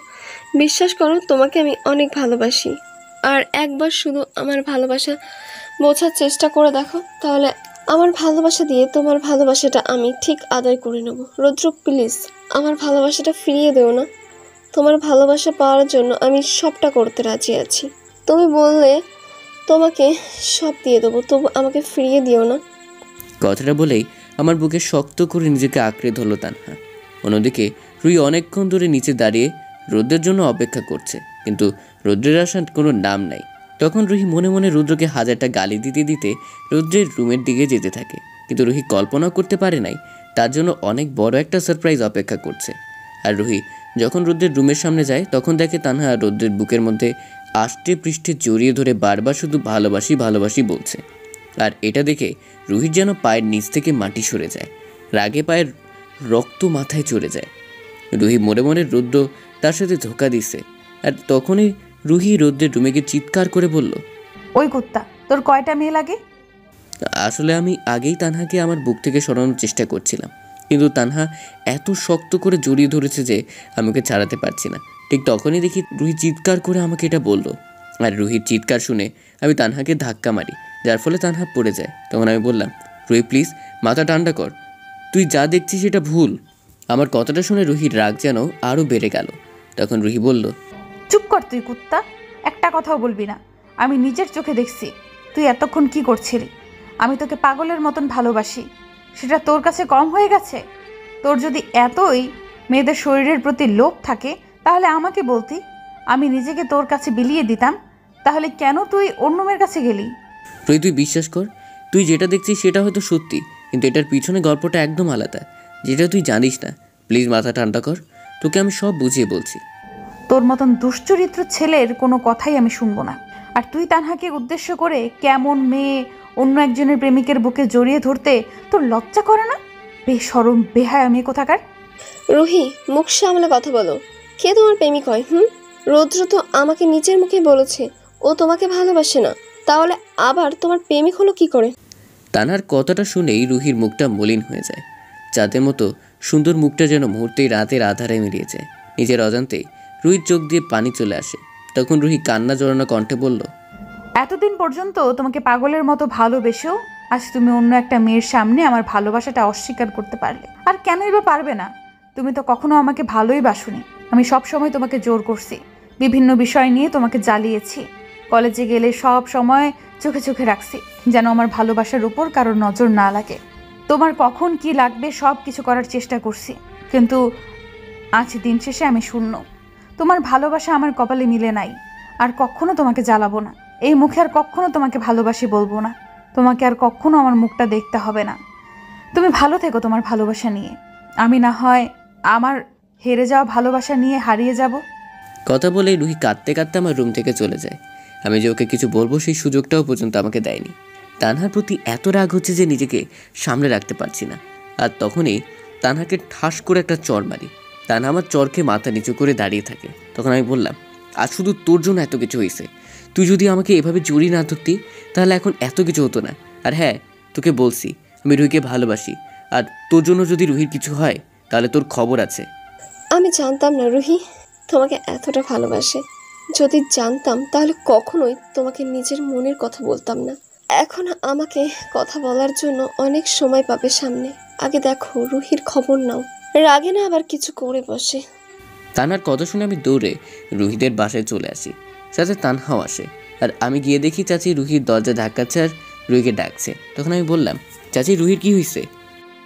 বিশ্বাস করো, তোমাকে আমি অনেক ভালোবাসি। আর একবার শুধু আমার ভালোবাসা বোঝার চেষ্টা করে দেখো, তাহলে আমার ভালোবাসা দিয়ে তোমার ভালোবাসাটা আমি ঠিক আদায় করে নেব। রুদ্র, প্লিজ আমার ভালোবাসাটা ফিরিয়ে দেও না। তোমার ভালোবাসা পাওয়ার জন্য আমি সবটা করতে রাজি আছি। তুমি বললে তোমাকে সব দিয়ে দেবো, তবু আমাকে ফিরিয়ে দিও না। কথাটা বলেই আমার বুকে শক্ত করে নিজেকে আঁকড়ে ধরল তানহা। অন্যদিকে রুহি অনেকক্ষণ ধরে নিচে দাঁড়িয়ে রৌদ্রের জন্য অপেক্ষা করছে, কিন্তু রৌদ্রের আসার কোনো নাম নাই। তখন রুহি মনে মনে রুদ্রকে হাজারটা গালি দিতে দিতে রৌদ্রের রুমের দিকে যেতে থাকে, কিন্তু রুহি কল্পনাও করতে পারে নাই তার জন্য অনেক বড় একটা সারপ্রাইজ অপেক্ষা করছে। আর রুহি যখন রৌদ্রের রুমের সামনে যায় তখন দেখে তানহা রৌদ্রের বুকের মধ্যে আষ্টে পৃষ্ঠে জড়িয়ে ধরে বারবার শুধু ভালোবাসি ভালোবাসি বলছে। আর এটা দেখে রুহির যেন পায়ের নিচ থেকে মাটি সরে যায়, রাগে পায়ের রক্ত মাথায় চড়ে যায়। রুহি মনে মনে রৌদ্র তার সাথে ধোঁকা দিচ্ছে, আর তখনই রুহি রৌদ্রের রুমে গিয়ে চিৎকার করে বলল, ওই কুত্তা, তোর কয়টা মেয়ে লাগে? আসলে আমি আগেই তানহাকে আমার বুক থেকে সরানোর চেষ্টা করছিলাম, কিন্তু তানহা এত শক্ত করে জড়িয়ে ধরেছে যে আমি ওকে ছাড়াতে পারছি না। ঠিক তখনই দেখি রুহি চিৎকার করে আমাকে এটা বলল, আর রুহির চিৎকার শুনে আমি তানহাকে ধাক্কা মারি, যার ফলে তানহা পড়ে যায়। তখন আমি বললাম, রুহি প্লিজ মাথা ঠান্ডা কর, তুই যা দেখছিস সেটা ভুল। আমার কথাটা শুনে রুহির রাগ যেন আরও বেড়ে গেল। তখন রুহি বলল, চুপ কর তুই কুত্তা, একটা কথাও বলবি না। আমি নিজের চোখে দেখছি তুই এতক্ষণ কি করছিলি। আমি তোকে পাগলের মতন ভালোবাসি, সেটা তোর কাছে কম হয়ে গেছে? তোর যদি এতই মেয়েদের শরীরের প্রতি লোভ থাকে তাহলে আমাকে বলতি, আমি নিজেকে তোর কাছে বিলিয়ে দিতাম। তাহলে কেন তুই অন্য মেয়ের কাছে গেলি? তুই বিশ্বাস কর, তুই যেটা দেখছিস সেটা হয়তো সত্যি, কিন্তু এটার পিছনে গল্পটা একদম আলাদা, যেটা তুই জানিস না। প্লিজ মাথা ঠান্ডা কর, তোকে আমি সব বুঝিয়ে বলছি। তোর মতন দুশ্চরিত্র ছেলের কোনো কথাই আমি শুনবো না। আর তুই তানহাকে উদ্দেশ্য করে কেমন মেয়ে অন্য একজনের প্রেমিকের বুকে জড়িয়ে ধরতে তোর লজ্জা করে না? বেশরম বেহায়া মেয়ে কোথাকার। রুহি, মুখ সামলে কথা বলো। কে তোমার প্রেমিক হয়? রৌদ্র তো আমাকে নিজের মুখে বলেছে ও তোমাকে ভালোবাসে না, তাহলে আবার তোমার প্রেমিক হলো কি করে? তানহার কথাটা শুনেই রুহির মুখটা মলিন হয়ে যায়। চাঁদের মতো সুন্দর মুখটা যেন মুহূর্তেই রাতের আধারে মিলিয়ে যায়। নিজের অজান্তেই রুহির চোখ দিয়ে পানি চলে আসে। তখন রুহি কান্না জড়ানো কণ্ঠে বলল, এতদিন পর্যন্ত তোমাকে পাগলের মতো ভালোবেসেও আজ তুমি অন্য একটা মেয়ের সামনে আমার ভালোবাসাটা অস্বীকার করতে পারলে। আর কেনই বা পারবে না? তুমি তো কখনো আমাকে ভালোই বাসুনি। আমি সব সময় তোমাকে জোর করছি, বিভিন্ন বিষয় নিয়ে তোমাকে জ্বালিয়েছি। কলেজে গেলে সব সময় চোখে চোখে রাখছি যেন আমার ভালোবাসার উপর কারোর নজর না লাগে। তোমার কখন কি লাগবে সব কিছু করার চেষ্টা করছি, কিন্তু আজ দিন শেষে আমি শূন্য। তোমার ভালোবাসা আমার কপালে মিলে নাই। আর কখনো তোমাকে জ্বালাবো না। এই মুখে আর কখনো তোমাকে ভালোবাসি বলবো না। তোমাকে আর কখনো আমার মুখটা দেখতে হবে না। তুমি ভালো থেকো তোমার ভালোবাসা নিয়ে। আমি না হয় আমার হেরে যাওয়া ভালোবাসা নিয়ে হারিয়ে যাব। কথা বলে রুহি কাঁদতে কাঁদতে আমার রুম থেকে চলে যায়। আমি যে ওকে কিছু বলবো সেই সুযোগটাও পর্যন্ত আমাকে দেয়নি। তানহার প্রতি এত রাগ হচ্ছে যে নিজেকে সামনে রাখতে পারছি না। আর তখনই তানহাকে ঠাস করে একটা চর মারি। তানহা আমার চরকে মাথা নিচু করে দাঁড়িয়ে থাকে। তখন আমি বললাম, আজ শুধু তোর জন্য এত কিছু হয়েছে। তুই যদি আমাকে এভাবে জড়িয়ে না ধরতি তাহলে এখন এত কিছু হতো না। আর হ্যাঁ, তোকে বলছি আমি রুহিকে ভালোবাসি, আর তোর জন্য যদি রুহির কিছু হয় তাহলে তোর খবর আছে। আমি জানতাম না রুহি তোমাকে এতটা ভালোবাসে। যদি জানতাম তাহলে কখনোই তোমাকে নিজের মনের কথা বলতাম না। এখন আমাকে কথা বলার জন্য অনেক সময় পাবে সামনে। আগে দেখো রুহির খবর নাও, রাগে না আবার কিছু করে বসে। তানহার কথা শুনে আমি দৌড়ে রুহিদের বাসায় চলে আসি। সাথে তানহাও আসে। আর আমি গিয়ে দেখি চাচি রুহির দরজা ধাক্কাচ্ছে আর রুহিকে ডাকছে। তখন আমি বললাম, চাচি রুহির কি হয়েছে?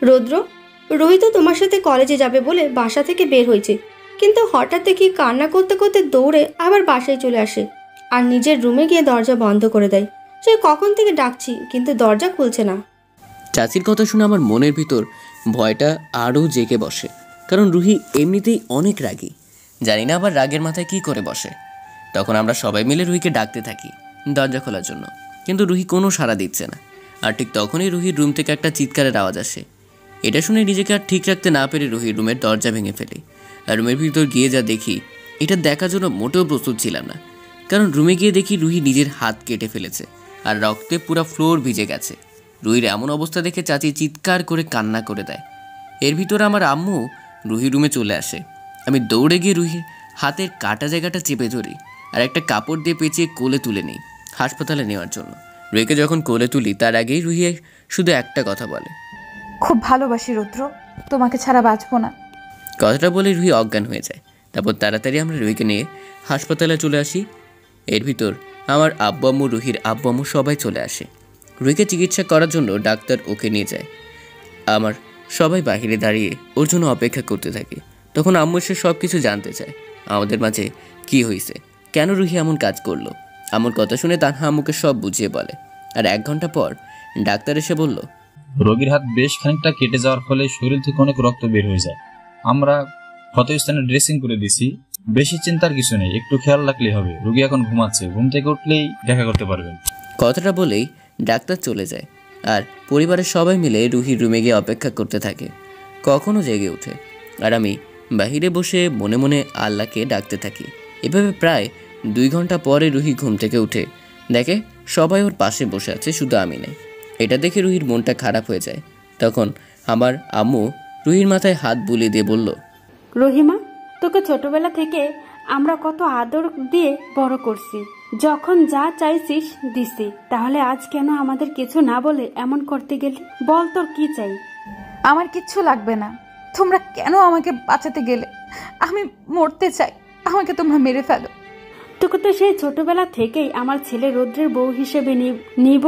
রৌদ্র, রুহি তো তোমার সাথে কলেজে যাবে বলে বাসা থেকে বের হয়েছে, কিন্তু হঠাৎ দেখি কান্না করতে করতে দৌড়ে আবার বাসায় চলে আসে আর নিজের রুমে গিয়ে দরজা বন্ধ করে দেয়। সে কখন থেকে ডাকছি কিন্তু দরজা খুলছে না। চাচির কথা শুনে আমার মনের ভিতর ভয়টা আরও জেগে বসে, কারণ রুহি এমনিতেই অনেক রাগী। জানি না আবার রাগের মাথায় কি করে বসে। তখন আমরা সবাই মিলে রুহিকে ডাকতে থাকি দরজা খোলার জন্য, কিন্তু রুহি কোনো সাড়া দিচ্ছে না। আর ঠিক তখনই রুহির রুম থেকে একটা চিৎকারের আওয়াজ আসে। এটা শুনে নিজেকে আর ঠিক রাখতে না পেরে রুহির রুমের দরজা ভেঙে ফেলি। আর রুমের ভিতর গিয়ে যা দেখি, এটা দেখার জন্য মোটেও প্রস্তুত ছিলাম না। কারণ রুমে গিয়ে দেখি রুহি নিজের হাত কেটে ফেলেছে আর রক্তে পুরো ফ্লোর ভিজে গেছে। রুহির এমন অবস্থা দেখে চাচি চিৎকার করে কান্না করে দেয়। এর ভিতরে আমার আম্মু রুহি রুমে চলে আসে। আমি দৌড়ে গিয়ে রুহির হাতের কাটা জায়গাটা চেপে ধরি আর একটা কাপড় দিয়ে পেঁচিয়ে কোলে তুলে নিই হাসপাতালে নেওয়ার জন্য। রুহিকে যখন কোলে তুলি তার আগেই রুহি শুধু একটা কথা বলে, খুব ভালোবাসি রুদ্র, তোমাকে ছাড়া বাঁচবো না। কথাটা বলে রুহি অজ্ঞান হয়ে যায়। তারপর তাড়াতাড়ি আমরা রুহিকে নিয়ে হাসপাতালে চলে আসি। এর ভিতর আমার আব্বু আম্মু, রুহির আব্বু আম্মু সবাই চলে আসে। রুহিকে চিকিৎসা করার জন্য ডাক্তার ওকে নিয়ে যায়। আমার সবাই বাহিরে দাঁড়িয়ে ওর জন্য অপেক্ষা করতে থাকে। তখন আম্মু এসে সব কিছু জানতে চায়, আমাদের মাঝে কি হয়েছে, কেন রুহি এমন কাজ করলো। আমার কথা শুনে তানহা আম্মুকে সব বুঝিয়ে বলে। আর 1 ঘন্টা পর ডাক্তার এসে বলল, রোগীর হাত বেশ খানিকটা কেটে যাওয়ার ফলে শরীর থেকে অনেক রক্ত বের হয়ে যায়। আমরা ক্ষতস্থানে ড্রেসিং করে দিছি। বেশি চিন্তার কিছু নেই, একটু খেয়াল রাখলেই হবে। রোগী এখন ঘুমাচ্ছে, ঘুম থেকে উঠলেই দেখা করতে পারবেন। কথাটা বলেই ডাক্তার চলে যায়। আর পরিবারের সবাই মিলে রুহির রুমে গিয়ে অপেক্ষা করতে থাকে কখনো জেগে ওঠে। আর আমি বাহিরে বসে মনে মনে আল্লাহকে ডাকতে থাকি। এভাবে প্রায় 2 ঘন্টা পরে রুহি ঘুম থেকে উঠে দেখে সবাই ওর পাশে বসে আছে, শুধু আমি নেই। এটা দেখে রুহির মনটা খারাপ হয়ে যায়। তখন আমার আম্মু রুহির মাথায় হাত বুলিয়ে দিয়ে বলল, রহিমা, তোকে ছোটবেলা থেকে আমরা কত আদর দিয়ে বড় করছি, যখন যা চাইছিস দিছি, তাহলে আজ কেন আমাদের কিছু না বলে এমন করতে গেলি? বল তোর কি চাই? আমার কিচ্ছু লাগবে না। তোমরা কেন আমাকে বাঁচাতে গেলে? আমি মরতে চাই, আমাকে তোমরা মেরে ফেলো। তোকে তো সেই ছোটবেলা থেকেই আমার ছেলে রৌদ্রের বউ হিসেবে নিব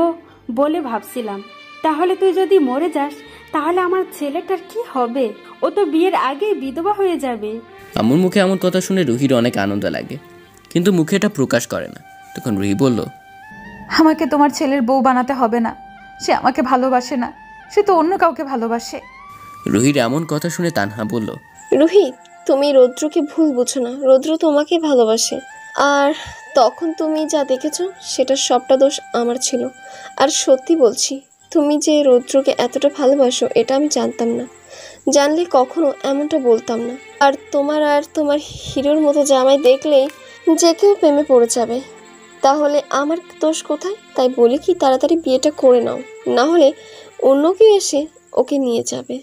বলে ভাবছিলাম। তাহলে তুই যদি মরে যাস তাহলে আমার ছেলেটার কি হবে? ও তো বিয়ের আগেই বিধবা হয়ে যাবে। আম্মুর মুখে এমন কথা শুনে রুহির অনেক আনন্দ লাগে, কিন্তু মুখে এটা প্রকাশ করে না। তখন রুহি বলল, আমাকে তোমার ছেলের বউ বানাতে হবে না। সে আমাকে ভালোবাসে না, সে তো অন্য কাউকে ভালোবাসে। রুহির এমন কথা শুনে তানহা বলল, রুহি, তুমি রৌদ্রকে ভুল বুঝো না। রৌদ্র তোমাকে ভালোবাসে। আর তখন তুমি যা দেখেছো সেটা সবটা দোষ আমার ছিল। আর সত্যি বলছি, তুমি যে রৌদ্রকে এতটা ভালোবাসো এটা আমি জানতাম না। জানলে কখনো এমনটা বলতাম না। আর তোমার হিরোর মতো জামাই দেখলেই যে কেউ প্রেমে পড়ে যাবে। তাহলে আমার দোষ কোথায়? তাই বলি কি, তাড়াতাড়ি বিয়েটা করে নাও, না হলে অন্য কেউ এসে ওকে নিয়ে যাবে।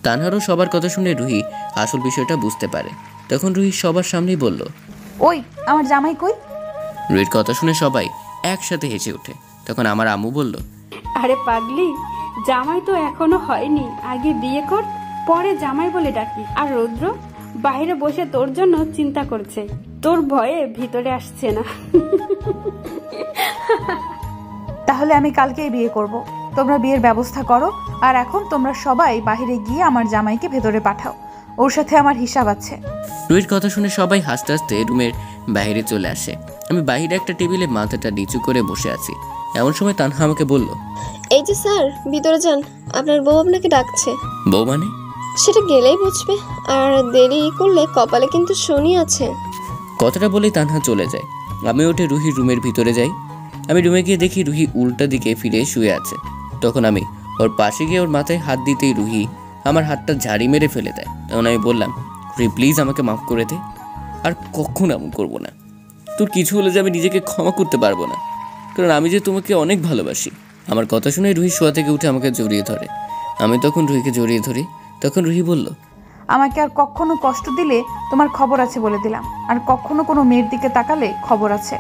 তানহারও সবার কথা শুনে রুহি আসল বিষয়টা বুঝতে পারে। তখন রুহি সবার সামনেই বলল, ওই আমার জামাই কই? রুহির কথা শুনে সবাই একসাথে হেসে ওঠে। তখন আমার আম্মু বলল, আরে পাগলি, জামাই তো এখনো হয়নি, আগে বিয়ে কর, পরে জামাই বলে ডাকি। আর রৌদ্র বাইরে বসে তোর জন্য চিন্তা করছে, তোর ভয়ে ভিতরে আসছে না। তাহলে আমি কালকেই বিয়ে করব। তোমরা বিয়ের ব্যবস্থা করো, আর এখন তোমরা সবাই বাইরে গিয়ে আমার জামাইকে ভেতরে পাঠাও, ওর সাথে আমার হিসাব আছে। রুহির কথা শুনে সবাই হাসতে হাসতে রুমের বাইরে চলে আসে। আমি বাইরে একটা টেবিলে মাথাটা নিচু করে বসে আছি। এমন সময় তানহা আমাকে বলল, এই যে স্যার, ভিতরে যান, আপনার বউ আপনাকে ডাকছে। বউ মানে? সেটা গেলেই বুঝবে, আর দেরি করলে কপালে কিন্তু শনি আছে। কথাটা বলেই তানহা চলে যায়। আমি উঠে রুহির রুমের ভিতরে যাই। আমি রুমে গিয়ে দেখি রুহি উল্টা দিকে ফিরে শুয়ে আছে। তখন আমি ওর পাশে গিয়ে ওর মাথায় হাত দিতেই রুহি আমার হাতটা ঝাড়ি মেরে ফেলে দেয়। তখন আমি বললাম, রুহি প্লিজ আমাকে মাফ করে দে, আর কখনো এমন করবো না। তোর কিছু হলে যে আমি নিজেকে ক্ষমা করতে পারবো না, কারণ আমি যে তোমাকে অনেক ভালোবাসি। আমার কথা শুনে রুহি শোয়া থেকে উঠে আমাকে জড়িয়ে ধরে। আমি তখন রুহিকে জড়িয়ে ধরি। তখন রুহি বলল, আমাকে আর কখনো কষ্ট দিলে তোমার খবর আছে বলে দিলাম, আর কখনো কোনো মেয়ের দিকে তাকালে খবর আছে।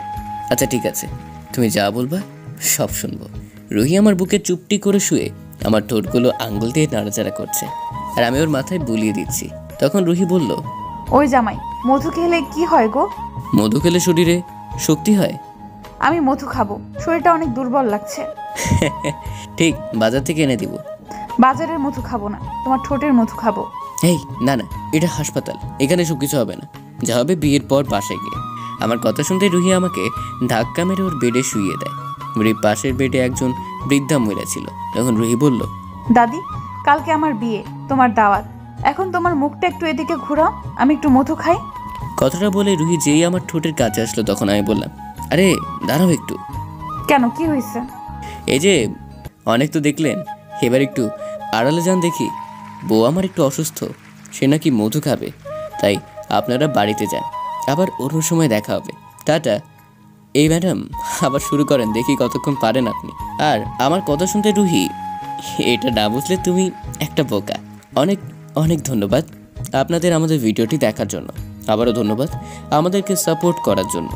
আচ্ছা ঠিক আছে, তুমি যা বলবা সব শুনবো। রুহি আমার বুকে চুপটি করে শুয়ে আমার ঠোঁটগুলো আঙ্গুল দিয়ে নাড়াচাড়া করছে, আর আমি ওর মাথায় বুলিয়ে দিচ্ছি। তখন রুহি বলল, ওই জামাই, মধু খেলে কি হয় গো? মধু খেলে শরীরে শক্তি হয়। আমি মধু খাবো, শরীরটা অনেক দুর্বল লাগছে। ঠিক, বাজার থেকে এনে দিব। বাজারের মধু খাবো না, তোমার ঠোঁটের মধু খাবো। এই না না, এটা হাসপাতাল, এখানে সব কিছু হবে না। যা হবে বিয়ের পর বাসায় গিয়ে। আমার কথা শুনতে রুহি আমাকে ধাক্কা মেরে ওর বেডে শুইয়ে দেয়। রুহির পাশের বেডে একজন বৃদ্ধা মহিলা ছিল। তখন রুহি বলল, দাদি, কালকে আমার বিয়ে, তোমার দাওয়াত। এখন তোমার মুখটা একটু এদিকে ঘোরাও, আমি একটু মধু খাই। কথাটা বলে রুহি যেই আমার ঠোঁটের কাছে আসলো, তখন আমি বললাম, আরে দাঁড়াও একটু। কেন, কি হয়েছে? এই যে অনেক তো দেখলেন, এবার একটু আড়ালে যান দেখি। বউ আমার একটু অসুস্থ, সে নাকি মধু খাবে, তাই আপনারা বাড়িতে যান, আবার অন্য সময় দেখা হবে। টাটা। এই ম্যাডাম, আবার শুরু করেন, দেখি কতক্ষণ পারেন আপনি। আর আমার কথা শুনতে রুহি, এটা না বুঝলে তুমি একটা বোকা। অনেক অনেক ধন্যবাদ আপনাদের আমাদের ভিডিওটি দেখার জন্য। আবারও ধন্যবাদ আমাদেরকে সাপোর্ট করার জন্য।